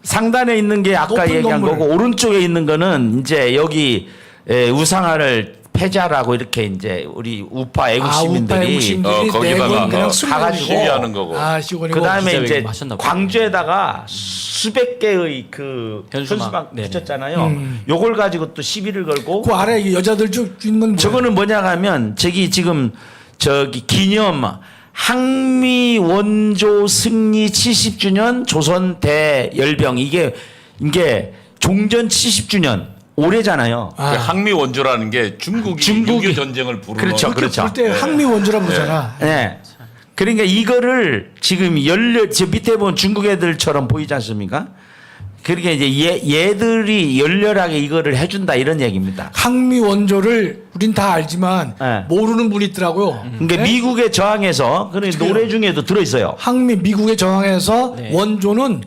상단에 있는 게 아까 높은 얘기한 건물. 거고 오른쪽에 있는 거는 이제 여기 우상화를 폐자라고 이렇게 이제 우리 우파 애국 우파 시민들이 애국시민들이 거기다가 내건 그냥 가가지고 가가지고 시위하는 거고. 아, 시원이고. 그다음에 이제 기자회견 하셨나 보다. 광주에다가 수백 개의 그 현수막. 현수막 네네. 붙였잖아요. 요걸 가지고 또 시비를 걸고 그 아래 이 여자들 쭉 있는 건 뭐예요? 저거는 뭐냐 하면 저기 지금 저기 기념 항미 원조 승리 70주년 조선 대열병 이게 종전 70주년 올해잖아요. 아. 그 항미 원조라는 게 중국이 중국이- 6.25 전쟁을 부르는 그렇죠, 그렇게 그렇죠. 부를 때 항미 원조라 부르잖아. 네. 그러니까 이거를 지금 저 밑에 보면 중국 애들처럼 보이지 않습니까? 그러니까 이제 얘들이 열렬하게 이거를 해준다 이런 얘기입니다. 항미 원조를 우린 다 알지만 네. 모르는 분이 있더라고요. 그러니까 네? 미국에 저항해서 그런 노래 중에도 들어있어요. 항미 미국에 저항해서 네. 원조는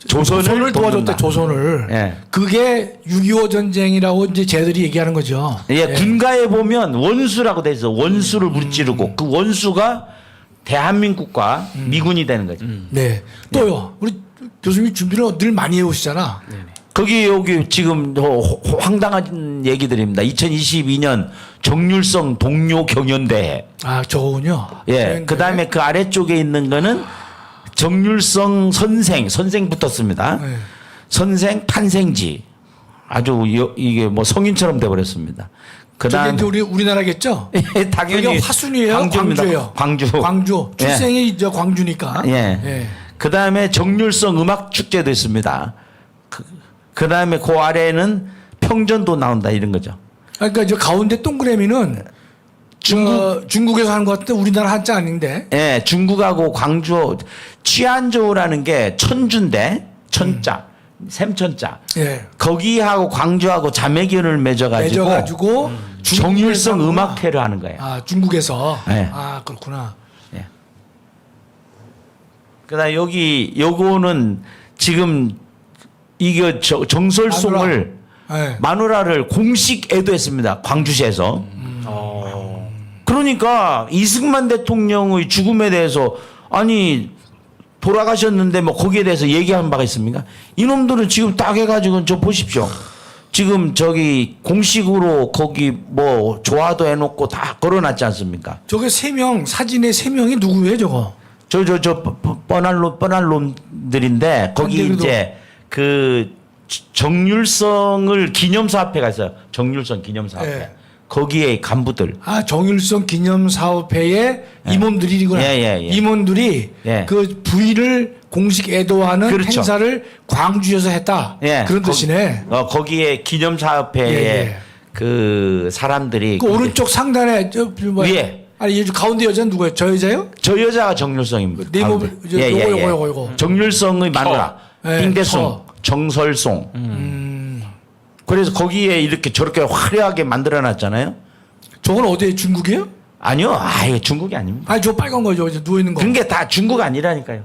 조선을 도와줬대. 돕는다. 조선을. 예. 그게 6.25 전쟁이라고 이제 쟤들이 얘기하는 거죠. 예, 군가에 보면 원수라고 돼 있어. 원수를 무찌르고 그 원수가 대한민국과 미군이 되는 거죠. 네. 또요. 우리 교수님 준비를 늘 많이 해오시잖아. 거기 여기 지금 황당한 얘기들입니다. 2022년 정률성 동료 경연대회. 아, 저군요. 예. 그 다음에 그 아래쪽에 있는 거는 정률성 선생 붙었습니다. 네. 선생 탄생지. 아주 이게 뭐 성인처럼 돼버렸습니다. 그 저게 다음 이제 우리나라겠죠? 당연히 저게 화순이에요? 광주입니다. 광주예요? 광주. 광주. 예. 출생이 이제 광주니까. 예. 그 다음에 정률성 음악 축제도 있습니다. 그 다음에 그 아래에는 평전도 나온다 이런 거죠. 그러니까 저 가운데 동그라미는 중국에서 하는 것 같은데 우리나라 한자 아닌데. 예, 중국하고 광주 취안저우라는 게 천주인데 천자, 샘천자. 예. 거기하고 광주하고 자매견을 맺어가지고 맺어가지고 정률성 중국에서 음악회를 하는 거예요. 아, 중국에서. 네. 아, 그렇구나. 예. 그다음 여기 요거는 지금 이게 정설송을 네. 마누라를 공식 애도했습니다. 광주시에서. 그러니까 이승만 대통령의 죽음에 대해서 아니 돌아가셨는데 뭐 거기에 대해서 얘기한 바가 있습니까? 이놈들은 지금 딱 해가지고 저 보십시오. 지금 저기 공식으로 거기 뭐 조화도 해놓고 다 걸어놨지 않습니까? 저게 3명 사진에 3명이 누구예요 저거? 저 뻔할 놈들인데 거기 근데 이제 그 정률성을 기념사업회가 있어요. 정률성 기념사업회. 예. 거기에 간부들. 아 정율성 기념사업회의 임원들이구나. 예. 임원들이 예. 그 부인을 공식 애도하는 그렇죠. 행사를 광주에서 했다. 예. 그런 뜻이네. 거기에 기념사업회에 예. 그 사람들이 그 오른쪽 상단에 저 뭐야? 위에. 아니 가운데 여자는 누구예요? 저 여자요? 저 여자가 정률성입니다. 네 가운데. 몸 요거. 정률성의 마누라. 예, 빙대송, 정설송. 그래서 거기에 이렇게 저렇게 화려하게 만들어놨잖아요. 저건 어디에 중국이에요? 아니요, 아예 중국이 아닙니다. 아니 저 빨간 거죠. 누워 있는 거. 그런 게 다 중국 아니라니까요.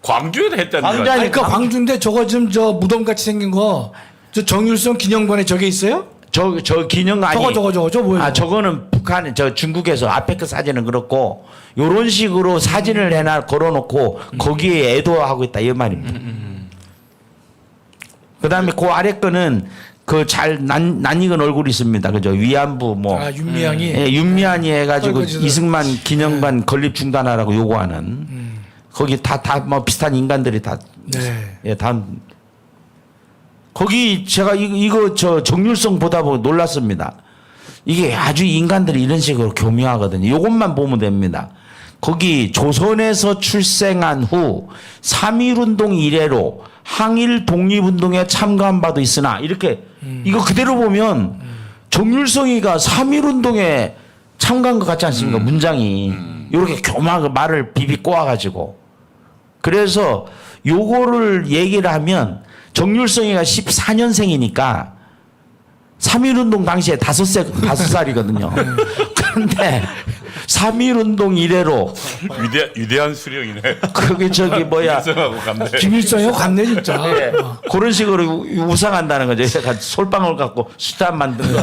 광주에도 했다는 광주 거야. 아니- 아니, 그러니까 광주인데 저거 지금 저 무덤 같이 생긴 거 저 정율성 기념관에 저게 있어요? 저 기념 아니. 저거 뭐예요? 아 저거는 북한 저 중국에서 앞에 그 사진은 그렇고 요런 식으로 사진을 해놔 걸어놓고 거기에 애도하고 있다 이 말입니다. 그다음에 그 아래 거는 그 잘 낯익은 얼굴이 있습니다. 그죠? 위안부 뭐 아 윤미향이 예, 윤미안이 해가지고 헐거지들. 이승만 기념관 건립 중단하라고 요구하는 거기 다 뭐 비슷한 인간들이 다 네. 예, 다 거기 제가 이거 저 정률성 보다 보고 놀랐습니다. 이게 아주 인간들이 이런 식으로 교묘하거든요. 요것만 보면 됩니다. 거기 조선에서 출생한 후 3.1운동 이래로 항일 독립운동에 참가한 바도 있으나 이렇게 이거 그대로 보면 정률성이가 3.1운동에 참가한 것 같지 않습니까? 문장이 이렇게 교묘하게 말을 비비 꼬아가지고 그래서 요거를 얘기를 하면 정률성이가 14년생이니까 3.1운동 당시에 5살이거든요. 그런데 3.1운동 이래로 위대한 수령이네. 그게 저기 뭐야 일성하고 같네. 김일성이요 갔네 진짜. 예, 그런 식으로 우상한다는 거죠. 그러니까 솔방울 갖고 수단 만든 거.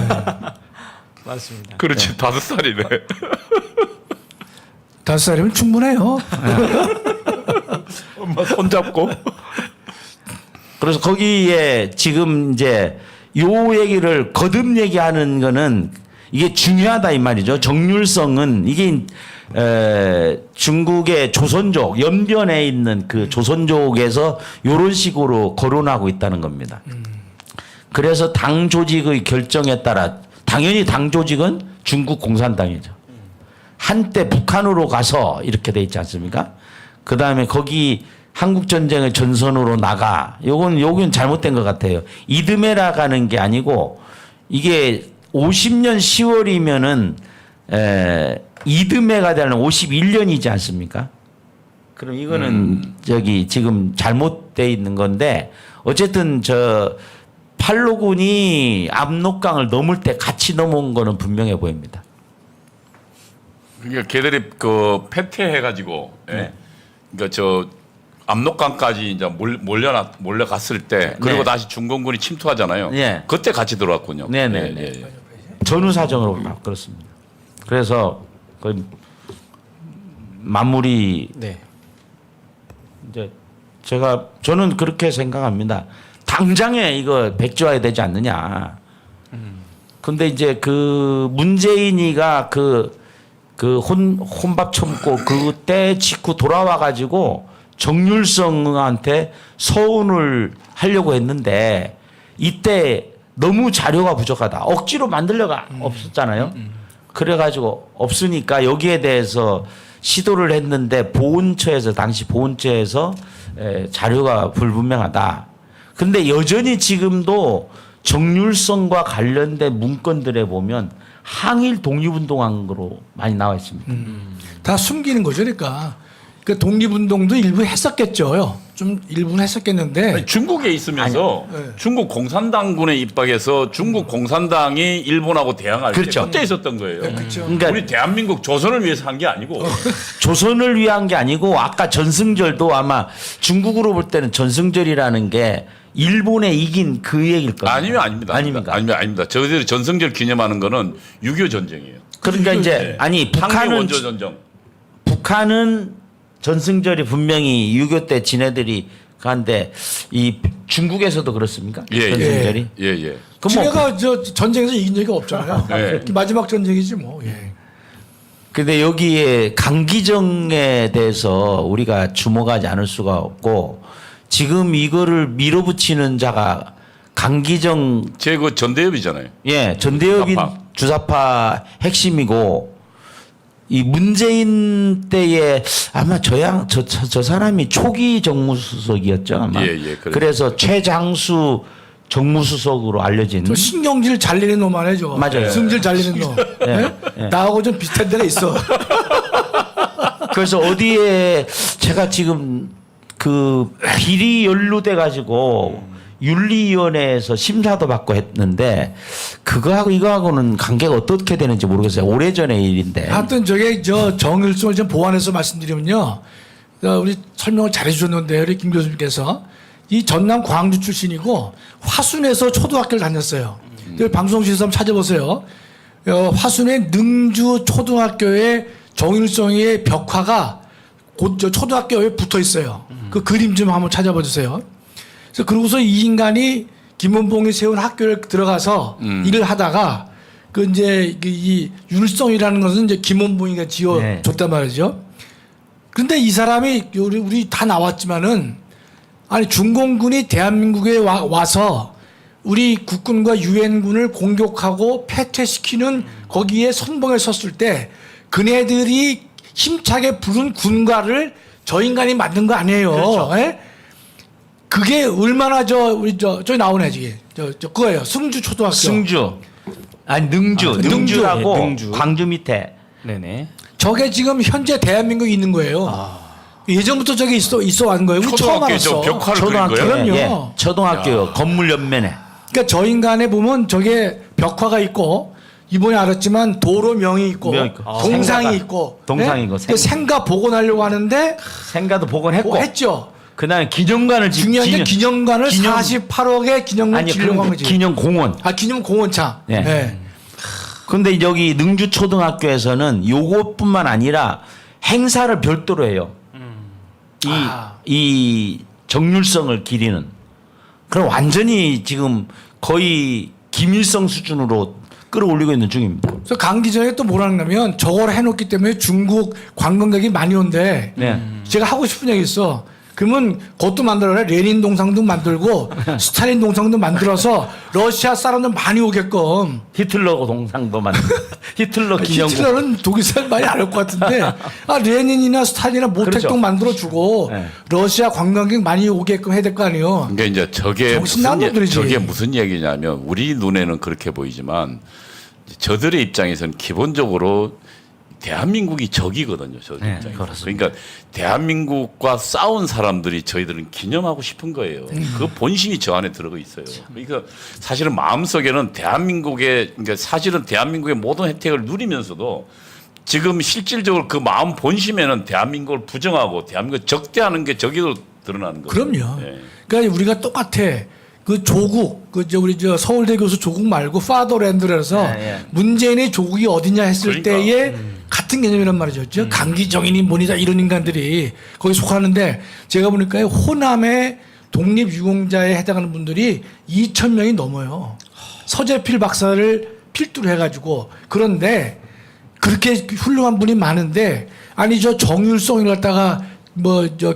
맞습니다. 그렇지 5살이네. 5살이면 충분해요. 엄마 손잡고. 그래서 거기에 지금 이제 요 얘기를 거듭 얘기하는 거는 이게 중요하다 이 말이죠. 정률성은 이게 중국의 조선족 연변에 있는 그 조선족에서 요런 식으로 거론하고 있다는 겁니다. 그래서 당 조직의 결정에 따라 당연히 당 조직은 중국 공산당이죠. 한때 북한으로 가서 이렇게 돼 있지 않습니까? 그 다음에 거기 한국전쟁의 전선으로 나가. 요건 잘못된 것 같아요. 이듬해라 가는 게 아니고 이게 50년 10월이면은 이듬해가 되는 51년이지 않습니까? 그럼 이거는 저기 지금 잘못돼 있는 건데 어쨌든 저 팔로군이 압록강을 넘을 때 같이 넘어온 거는 분명해 보입니다. 그러니까 걔들이 그 패퇴해가지고, 예. 그러니까 저 압록강까지 이제 몰려갔을 때, 그리고 네. 다시 중공군이 침투하잖아요. 네. 그때 같이 들어왔군요. 네네네. 예, 예. 전후 사정으로 그렇습니다. 그래서 그 마무리 네. 이제 저는 그렇게 생각합니다. 당장에 이거 백지화해야 되지 않느냐. 근데 이제 그 문재인이가 혼밥 처먹고 그때 직후 돌아와 가지고 정률성한테 서운을 하려고 했는데 이때 너무 자료가 부족하다. 억지로 만들려가 없었잖아요. 그래가지고 없으니까 여기에 대해서 시도를 했는데 당시 보훈처에서 자료가 불분명하다. 근데 여전히 지금도 정률성과 관련된 문건들에 보면 항일 독립운동한 거로 많이 나와 있습니다. 다 숨기는 거죠, 그러니까 그 독립운동도 일부 했었겠죠. 좀 일부는 했었겠는데 아니, 중국에 있으면서 아니, 네. 중국 공산당군에 입각해서 중국 공산당이 일본하고 대항할 그렇죠. 때 그때 있었던 거예요. 그렇죠. 그러니까 우리 대한민국 조선을 위해서 한 게 아니고 조선을 위한 게 아니고 아까 전승절도 아마 중국으로 볼 때는 전승절이라는 게 일본에 이긴 그 얘기일 거예요. 아니면 아닙니다. 아닙니까? 아닙니다. 저희들이 전승절 기념하는 거는 6.25 전쟁이에요. 그러니까 이제 네. 아니 상계 북한은 원조 전쟁. 북한은 전승절이 분명히 6.25 때 지네들이 간데 이 중국에서도 그렇습니까? 예, 전승절이. 예. 그럼 뭐 지네가 저 전쟁에서 이긴 적이 없잖아요. 네. 마지막 전쟁이지 뭐. 예. 근데 여기에 강기정에 대해서 우리가 주목하지 않을 수가 없고 지금 이거를 밀어붙이는 자가 강기정 제 그 전대협이잖아요. 예 전대협인 주사파 핵심이고 이 문재인 때에 아마 저 사람이 초기 정무수석이었죠 아마. 예, 그래서 최장수 정무수석으로 알려진. 저 신경질 잘 내는 놈 아니죠. 맞아요. 승질 잘 내는 놈. 예? 나하고 좀 비슷한 데가 있어. 그래서 어디에 제가 지금 그 비리 연루돼 가지고 윤리위원회에서 심사도 받고 했는데 그거하고 이거하고는 관계가 어떻게 되는지 모르겠어요. 오래전의 일인데. 하여튼 저게 저 정일성을 좀 보완해서 말씀드리면요. 우리 설명을 잘 해주셨는데 우리 김 교수님께서 이 전남 광주 출신이고 화순에서 초등학교를 다녔어요. 방송실에서 한번 찾아보세요. 화순의 능주 초등학교에 정일성의 벽화가 곧 저 초등학교에 붙어 있어요. 그 그림 좀 한번 찾아봐 주세요. 그래서 그러고서 이 인간이 김원봉이 세운 학교를 들어가서 일을 하다가 그 이제 이 율성이라는 것은 이제 김원봉이가 지어줬단 말이죠. 그런데 이 사람이 우리 다 나왔지만은 아니 중공군이 대한민국에 와서 우리 국군과 유엔군을 공격하고 패퇴시키는 거기에 선봉에 섰을 때 그네들이 힘차게 부른 군가를 저 인간이 만든 거 아니에요. 그렇죠. 예? 그게 얼마나 저기 나오네 지금 저 그거예요. 승주 초등학교. 승주. 아니 능주. 능주. 능주라고 네, 능주. 광주 밑에. 네네. 저게 지금 현재 대한민국에 있는 거예요. 예전부터 저게 있어 왔는 거예요. 우리 처음 초등학교에 저 알았어. 벽화를 그린 거예요? 그럼요. 예, 초등학교 건물 옆면에. 그러니까 저 인간에 보면 저게 벽화가 있고 이번에 알았지만 도로명이 있고 명 있고. 동상이 생가가. 있고 동상이고, 네? 생가 복원하려고 하는데 생가도 복원했고. 했죠. 그다음에 기념관을 중요한 게 기념관을 48억의 기념관 아니 지으려고 한 거지. 기념공원. 기념공원차. 네. 네. 근데 여기 능주 초등학교에서는 요것뿐만 아니라 행사를 별도로 해요. 이 정률성을 기리는. 그럼 완전히 지금 거의 김일성 수준으로 끌어올리고 있는 중입니다. 그래서 강기정에 또 뭐라는 거냐면 저걸 해놓기 때문에 중국 관광객이 많이 온대. 네. 제가 하고 싶은 얘기 있어. 그러면 그것도 만들어라. 레닌 동상도 만들고 스탈린 동상도 만들어서 러시아 사람들 많이 오게끔. 히틀러 동상도 만들고 히틀러 기념공. 히틀러는 독일 사람 많이 안 올 것 같은데 레닌이나 스탈린이나 모택동 그렇죠. 만들어주고 네. 러시아 관광객 많이 오게끔 해야 될 거 아니에요. 그러니까 이제 정신나간 놈들이지. 저게 무슨 얘기냐면 우리 눈에는 그렇게 보이지만 저들의 입장에서는 기본적으로 대한민국이 적이거든요. 저들 네, 입장에서. 그렇습니다. 그러니까 대한민국과 싸운 사람들이 저희들은 기념하고 싶은 거예요. 그 본심이 저 안에 들어가 있어요. 그러니까 사실은 마음속에는 그러니까 사실은 대한민국의 모든 혜택을 누리면서도 지금 실질적으로 그 마음 본심에는 대한민국을 부정하고 대한민국을 적대하는 게 저기로 드러나는 거예요. 그럼요. 예. 그러니까 우리가 똑같아. 그 조국, 우리 서울대 교수 조국 말고 파더랜드라서 예. 문재인의 조국이 어디냐 했을 그러니까. 때에 같은 개념이란 말이죠. 강기정이니 뭐니다 이런 인간들이 거기 속하는데 제가 보니까 호남의 독립유공자에 해당하는 분들이 2,000명이 넘어요. 서재필 박사를 필두로 해가지고 그런데 그렇게 훌륭한 분이 많은데 아니 저 정율성을 갖다가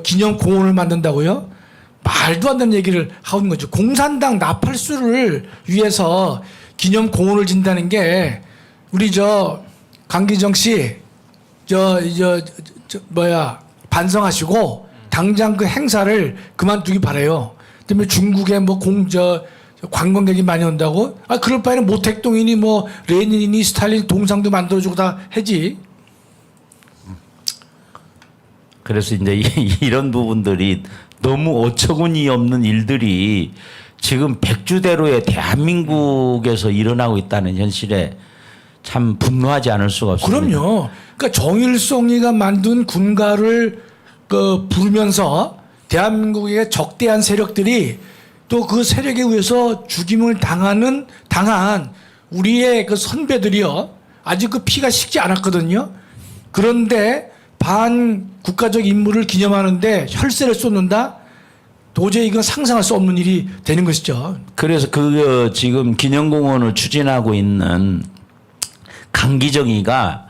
기념 공원을 만든다고요? 말도 안 되는 얘기를 하고 있는 거죠. 공산당 나팔수를 위해서 기념 공원을 진다는 게 우리 강기정 씨 반성하시고 당장 그 행사를 그만두기 바래요. 때문에 중국에 관광객이 많이 온다고? 그럴 바에는 모택동이니 레닌이니 스탈린 동상도 만들어주고 다 해지. 그래서 이제 이런 부분들이 너무 어처구니 없는 일들이 지금 백주대로의 대한민국에서 일어나고 있다는 현실에 참 분노하지 않을 수가 없습니다. 그럼요. 그러니까 정일송이가 만든 군가를 부르면서 대한민국의 적대한 세력들이 또 그 세력에 의해서 죽임을 당한 우리의 그 선배들이요. 아직 그 피가 식지 않았거든요. 그런데 반국가적 임무를 기념하는데 혈세를 쏟는다? 도저히 이건 상상할 수 없는 일이 되는 것이죠. 그래서 지금 기념공원을 추진하고 있는 강기정이가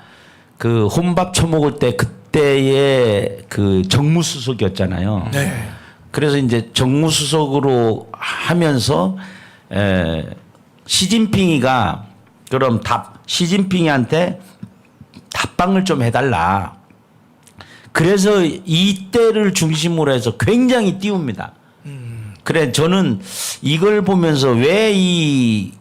그 혼밥 처먹을 때 그때의 그 정무수석이었잖아요. 네. 그래서 이제 정무수석으로 하면서 시진핑이가 그럼 시진핑이한테 답방을 좀 해달라. 그래서 이때를 중심으로 해서 굉장히 띄웁니다. 그래 저는 이걸 보면서 왜 이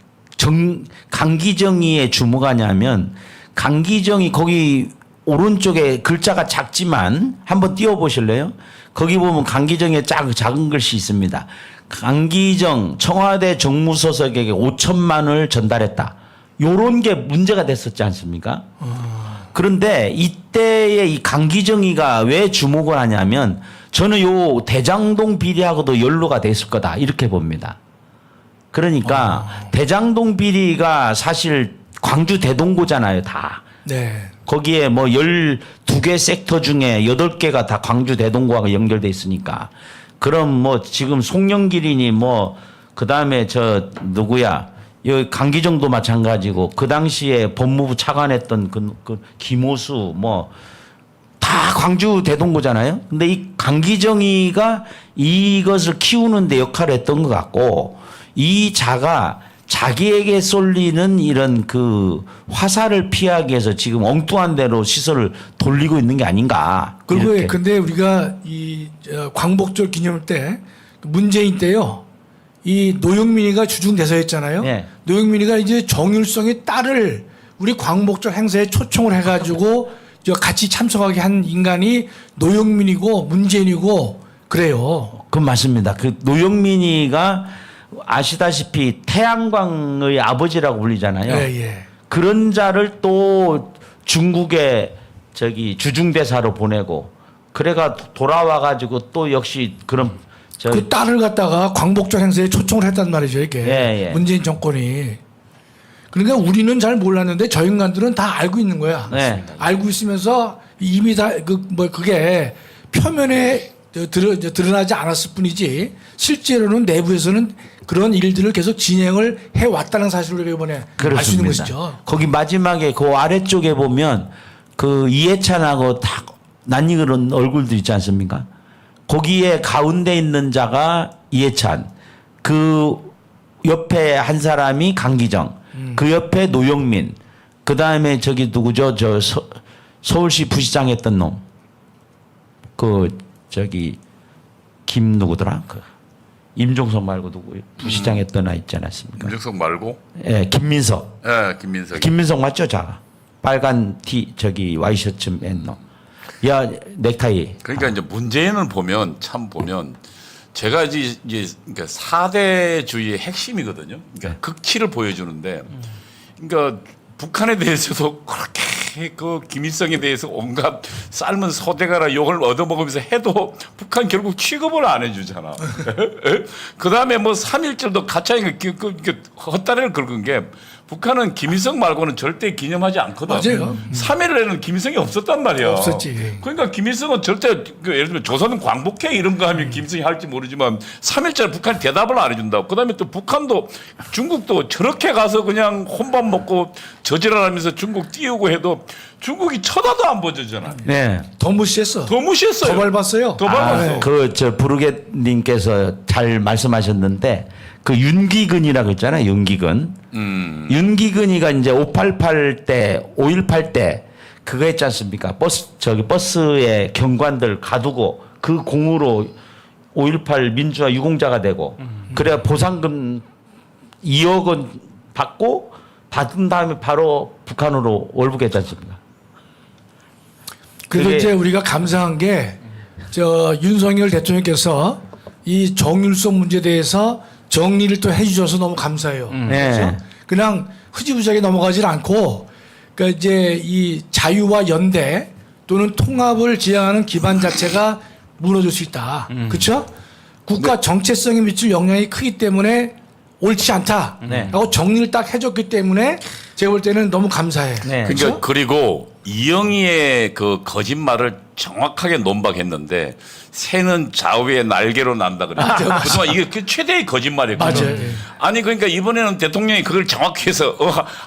강기정이에 주목하냐면 강기정이 거기 오른쪽에 글자가 작지만 한번 띄워보실래요? 거기 보면 강기정의 작은 글씨 있습니다. 강기정 청와대 정무수석에게 5천만 원을 전달했다. 요런 게 문제가 됐었지 않습니까? 그런데 이때의 이 강기정이가 왜 주목을 하냐면 저는 요 대장동 비리하고도 연루가 됐을 거다 이렇게 봅니다. 그러니까 대장동 비리가 사실 광주 대동고잖아요, 다. 네. 거기에 뭐 12개 섹터 중에 8개가 다 광주 대동고하고 연결돼 있으니까. 그럼 뭐 지금 송영길이니 뭐 그다음에 저 누구야? 여기 강기정도 마찬가지고 그 당시에 법무부 차관했던 그 김호수 뭐 다 광주 대동고잖아요. 근데 이 강기정이가 이것을 키우는 데 역할을 했던 것 같고 이 자가 자기에게 쏠리는 이런 그 화살을 피하기 위해서 지금 엉뚱한 대로 시설을 돌리고 있는 게 아닌가. 그리고 이렇게. 근데 우리가 이 광복절 기념 때 문재인 때요. 이 노영민이가 주중대사였잖아요. 네. 노영민이가 이제 정일성의 딸을 우리 광복절 행사에 초청을 해가지고 같이 참석하게 한 인간이 노영민이고 문재인이고 그래요. 그건 맞습니다. 그 노영민이가 아시다시피 태양광의 아버지라고 불리잖아요. 예, 예. 그런 자를 또 중국의 주중대사로 보내고 그래가 돌아와 가지고 또 역시 그런 그 딸을 갖다가 광복절 행사에 초청을 했단 말이죠, 이게. 예, 예. 문재인 정권이. 그러니까 우리는 잘 몰랐는데 저 인간들은 다 알고 있는 거야. 네. 알고 있으면서 이미 다 그게 표면에 드러나지 않았을 뿐이지 실제로는 내부에서는 그런 일들을 계속 진행을 해 왔다는 사실을 이번에 알 수 있는 것이죠. 거기 마지막에 그 아래쪽에 보면 그 이해찬하고 다 낯익은 얼굴들 있지 않습니까? 거기에 가운데 있는 자가 이해찬, 그 옆에 한 사람이 강기정, 그 옆에 노영민, 그 다음에 누구죠? 서울시 부시장 했던 놈. 김 누구더라? 임종석 말고 누구 부시장 했던 아 있지 않았습니까? 임종석 말고? 예, 김민석. 예, 김민석. 김민석 맞죠, 자? 빨간 와이셔츠 맨 놈. 야, 넥타이. 그러니까 이제 문재인을 보면 제가 이제 그러니까 4대주의의 핵심이거든요. 그러니까 극치를 보여주는데, 그러니까 북한에 대해서도 그렇게 그 김일성에 대해서 온갖 삶은 소대가라 욕을 얻어먹으면서 해도 북한 결국 취급을 안 해주잖아. 그 다음에 뭐 3.1절도 가짜인 헛다리를 긁은 게 북한은 김일성 말고는 절대 기념하지 않거든. 맞아요. 3.1에는 김일성이 없었단 말이야. 없었지. 그러니까 김일성은 절대 예를 들면 조선은 광복해 이런 거 하면 김일성이 할지 모르지만 3.1절 북한이 대답을 안 해준다. 그다음에 또 북한도 중국도 저렇게 가서 그냥 혼밥 먹고 저지랄하면서 중국 띄우고 해도 중국이 쳐다도 안 보잖아. 네. 더 무시했어. 더 무시했어요. 더 밟았어요. 더 밟았어. 부르게님께서 잘 말씀하셨는데 그 윤기근이라고 했잖아요. 윤기근. 윤기근이가 이제 588 때, 5.18 때 그거 했지 않습니까? 버스에 경관들 가두고 그 공으로 5.18 민주화 유공자가 되고 그래야 보상금 2억 원 받은 다음에 바로 북한으로 월북했지 않습니까? 그래서 그게- 이제 우리가 감사한 게 윤석열 대통령께서 이 정율성 문제에 대해서 정리를 또 해주셔서 너무 감사해요. 네. 그렇죠? 그냥 흐지부지하게 넘어가질 않고, 그러니까 이제 이 자유와 연대 또는 통합을 지향하는 기반 자체가 무너질 수 있다. 그렇죠? 국가 정체성에 미칠 영향이 크기 때문에 옳지 않다. 네. 라고 정리를 딱 해줬기 때문에 제가 볼 때는 너무 감사해. 네. 그렇죠? 그러니까 그리고 이영희의 그 거짓말을 정확하게 논박했는데 새는 좌우의 날개로 난다 그랬죠. 그동안 이게 그 최대의 거짓말이었거든요. 맞아요. 예. 아니 그러니까 이번에는 대통령이 그걸 정확히 해서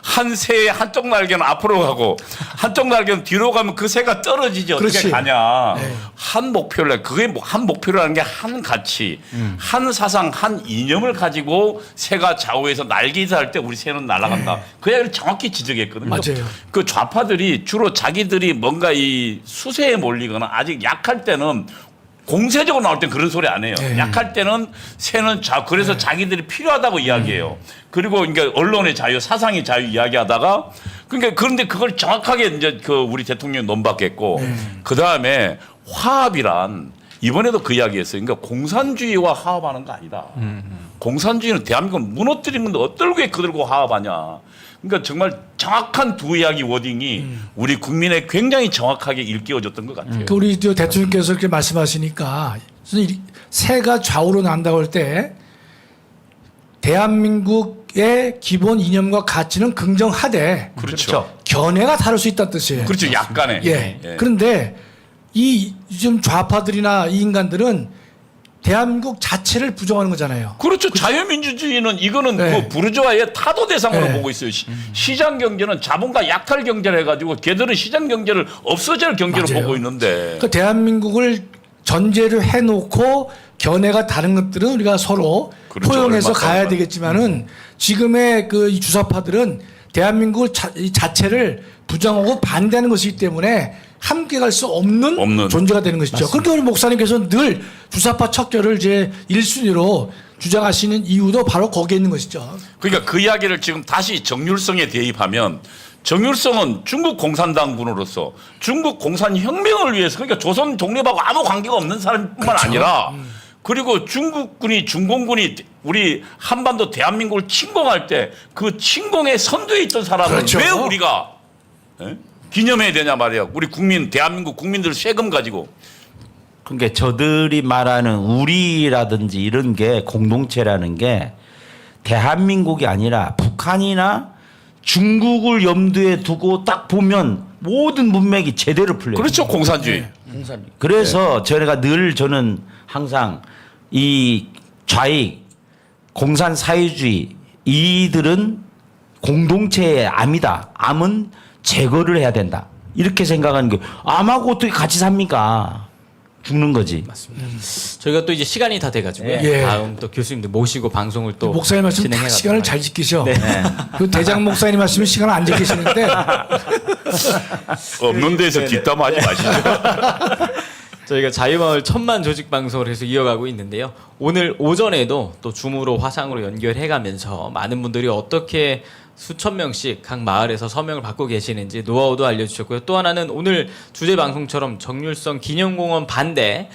한 새의 한쪽 날개는 앞으로 가고 한쪽 날개는 뒤로 가면 그 새가 떨어지지 어떻게 그렇지. 가냐. 네. 한 목표를 그게 한 목표라는 게 한 가치, 한 사상, 한 이념을 가지고 새가 좌우에서 날개짓을 할 때 우리 새는 날아간다. 그 이야기를 정확히 지적했거든요. 맞아요. 그 좌파들이 주로 자기들이 뭔가 이 수세에 몰리거나 아직 약할 때는 공세적으로 나올 땐 그런 소리 안 해요. 네. 약할 때는 새는 그래서 자기들이 필요하다고 이야기해요. 그리고 그러니까 언론의 자유, 사상의 자유 이야기하다가 그러니까 그런데 그걸 정확하게 이제 그 우리 대통령이 논박했고 그 다음에 화합이란 이번에도 그 이야기했어요. 그러니까 공산주의와 화합하는 거 아니다. 공산주의는 대한민국을 무너뜨린 건데 어떨게 그들과 화합하냐. 그러니까 정말 정확한 두 이야기 워딩이 우리 국민에 굉장히 정확하게 일깨워줬던 것 같아요. 그 우리 저 대통령께서 그렇게 말씀하시니까 새가 좌우로 난다고 할 때 대한민국의 기본 이념과 가치는 긍정하되 그렇죠. 견해가 다를 수 있다는 뜻이에요. 그렇죠. 약간의. 예. 예. 그런데 이 지금 좌파들이나 이 인간들은 대한민국 자체를 부정하는 거잖아요. 그렇죠. 자유민주주의는 이거는 네. 그 부르주아의 타도 대상으로 네. 보고 있어요. 시장 경제는 자본가 약탈 경제를 해가지고 걔들은 시장 경제를 없어질 경제로 맞아요. 보고 있는데. 그 대한민국을 전제를 해놓고 견해가 다른 것들은 우리가 서로 그렇죠. 포용해서 얼마 가야 싸움을. 되겠지만은 지금의 그 이 주사파들은 대한민국을 이 자체를 부정하고 반대하는 것이기 때문에 함께 갈 수 없는 존재가 되는 것이죠. 그러니까 우리 목사님께서 늘 주사파 척결을 이제 1순위로 주장하시는 이유도 바로 거기에 있는 것이죠. 그러니까 그 이야기를 지금 다시 정률성에 대입하면 정률성은 중국 공산당군으로서 중국 공산혁명을 위해서 그러니까 조선 독립하고 아무 관계가 없는 사람뿐만 그렇죠. 아니라 그리고 중국군이 중공군이 우리 한반도 대한민국을 침공할 때 그 침공의 선두에 있던 사람을 그렇죠. 왜 우리가 기념해야 되냐 말이야. 우리 국민 대한민국 국민들 세금 가지고. 그러니까 저들이 말하는 우리라든지 이런 게 공동체라는 게 대한민국이 아니라 북한이나 중국을 염두에 두고 딱 보면 모든 문맥이 제대로 풀려요. 그렇죠. 공산주의. 그래서 저는 항상 이 좌익, 공산 사회주의 이들은 공동체의 암이다. 암은 제거를 해야 된다. 이렇게 생각하는 게 암하고 어떻게 같이 삽니까? 죽는 거지. 맞습니다. 저희가 또 이제 시간이 다 돼가지고요. 예. 다음 또 교수님들 모시고 방송을 또 목사님 말씀 다 진행해 시간을 가도록 잘 지키셔. 네. 그 대장 목사님 말씀은 시간을 안 지키시는데 없는 데서 뒷담화하지 마시죠. 저희가 자유마을 1000만 조직 방송을 해서 이어가고 있는데요. 오늘 오전에도 또 줌으로 화상으로 연결해가면서 많은 분들이 어떻게 수천 명씩 각 마을에서 서명을 받고 계시는지 노하우도 알려주셨고요. 또 하나는 오늘 주제 방송처럼 정률성 기념공원 반대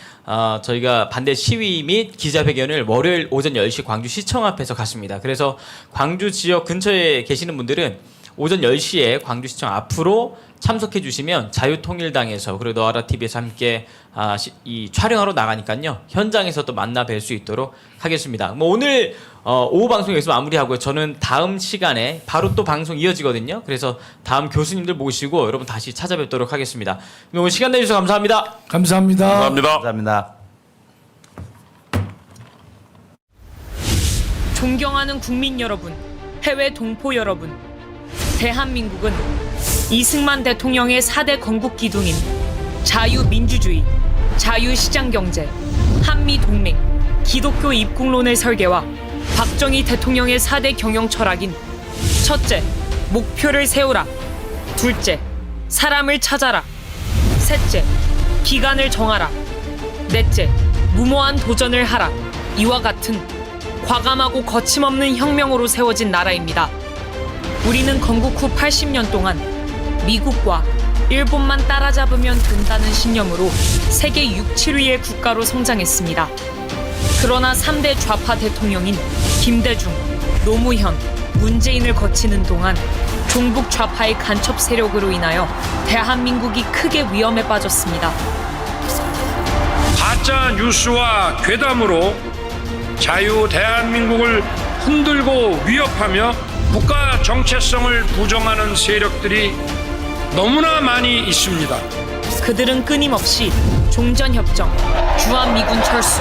저희가 반대 시위 및 기자회견을 월요일 오전 10시 광주시청 앞에서 갔습니다. 그래서 광주 지역 근처에 계시는 분들은 오전 10시에 광주시청 앞으로 참석해 주시면 자유통일당에서 그리고 너아라TV에서 함께 이 촬영하러 나가니까요. 현장에서 또 만나 뵐 수 있도록 하겠습니다. 뭐 오늘 오후 방송 여기서 마무리하고요. 저는 다음 시간에 바로 또 방송 이어지거든요. 그래서 다음 교수님들 모시고 여러분 다시 찾아뵙도록 하겠습니다. 오늘 시간 내주셔서 감사합니다. 감사합니다. 감사합니다. 감사합니다. 존경하는 국민 여러분, 해외 동포 여러분, 대한민국은 이승만 대통령의 4대 건국 기둥인 자유민주주의, 자유시장경제, 한미동맹, 기독교 입국론을 설계와 박정희 대통령의 4대 경영 철학인 첫째, 목표를 세우라. 둘째, 사람을 찾아라. 셋째, 기간을 정하라. 넷째, 무모한 도전을 하라. 이와 같은 과감하고 거침없는 혁명으로 세워진 나라입니다. 우리는 건국 후 80년 동안 미국과 일본만 따라잡으면 된다는 신념으로 세계 6, 7위의 국가로 성장했습니다. 그러나 3대 좌파 대통령인 김대중, 노무현, 문재인을 거치는 동안 종북 좌파의 간첩 세력으로 인하여 대한민국이 크게 위험에 빠졌습니다. 가짜 뉴스와 괴담으로 자유 대한민국을 흔들고 위협하며 국가 정체성을 부정하는 세력들이 너무나 많이 있습니다. 그들은 끊임없이 종전협정, 주한미군 철수,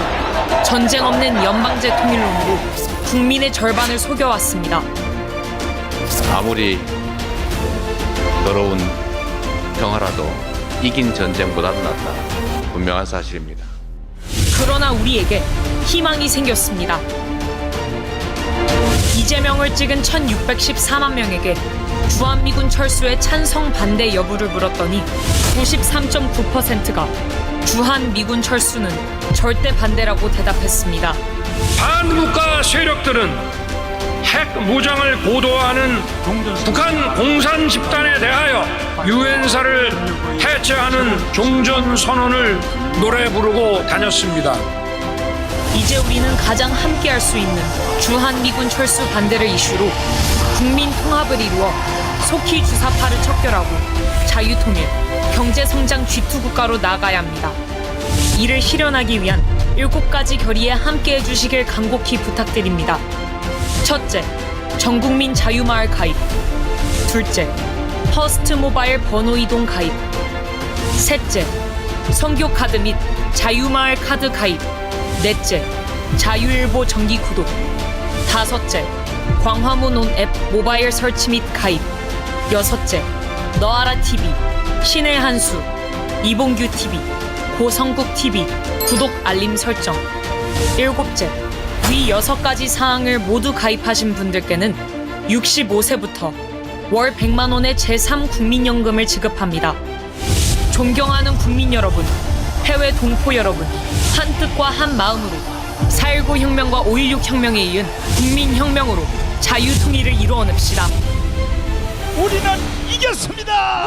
전쟁 없는 연방제 통일론으로 국민의 절반을 속여왔습니다. 아무리 더러운 평화라도 이긴 전쟁보다는 낫다. 분명한 사실입니다. 그러나 우리에게 희망이 생겼습니다. 이재명을 찍은 1614만 명에게 주한미군 철수의 찬성 반대 여부를 물었더니 93.9%가 주한미군 철수는 절대 반대라고 대답했습니다. 반국가 세력들은 핵 무장을 보도하는 북한 공산 집단에 대하여 유엔사를 해체하는 종전 선언을 노래 부르고 다녔습니다. 이제 우리는 가장 함께할 수 있는 주한미군 철수 반대를 이슈로 국민 통합을 이루어 속히 주사파를 척결하고 자유통일, 경제성장 G2 국가로 나아가야 합니다. 이를 실현하기 위한 7가지 결의에 함께해 주시길 간곡히 부탁드립니다. 첫째, 전국민 자유마을 가입. 둘째, 퍼스트 모바일 번호 이동 가입. 셋째, 선교 카드 및 자유마을 카드 가입. 넷째, 자유일보 정기 구독. 다섯째, 광화문 온 앱 모바일 설치 및 가입. 여섯째, 너아라 TV, 신의 한수, 이봉규 TV, 고성국 TV 구독 알림 설정. 일곱째, 위 6가지 사항을 모두 가입하신 분들께는 65세부터 월 100만 원의 제3 국민연금을 지급합니다. 존경하는 국민 여러분, 해외 동포 여러분, 한 뜻과 한 마음으로 4.19 혁명과 5.16 혁명에 이은 국민혁명으로 자유통일을 이루어냅시다. 우리는 이겼습니다.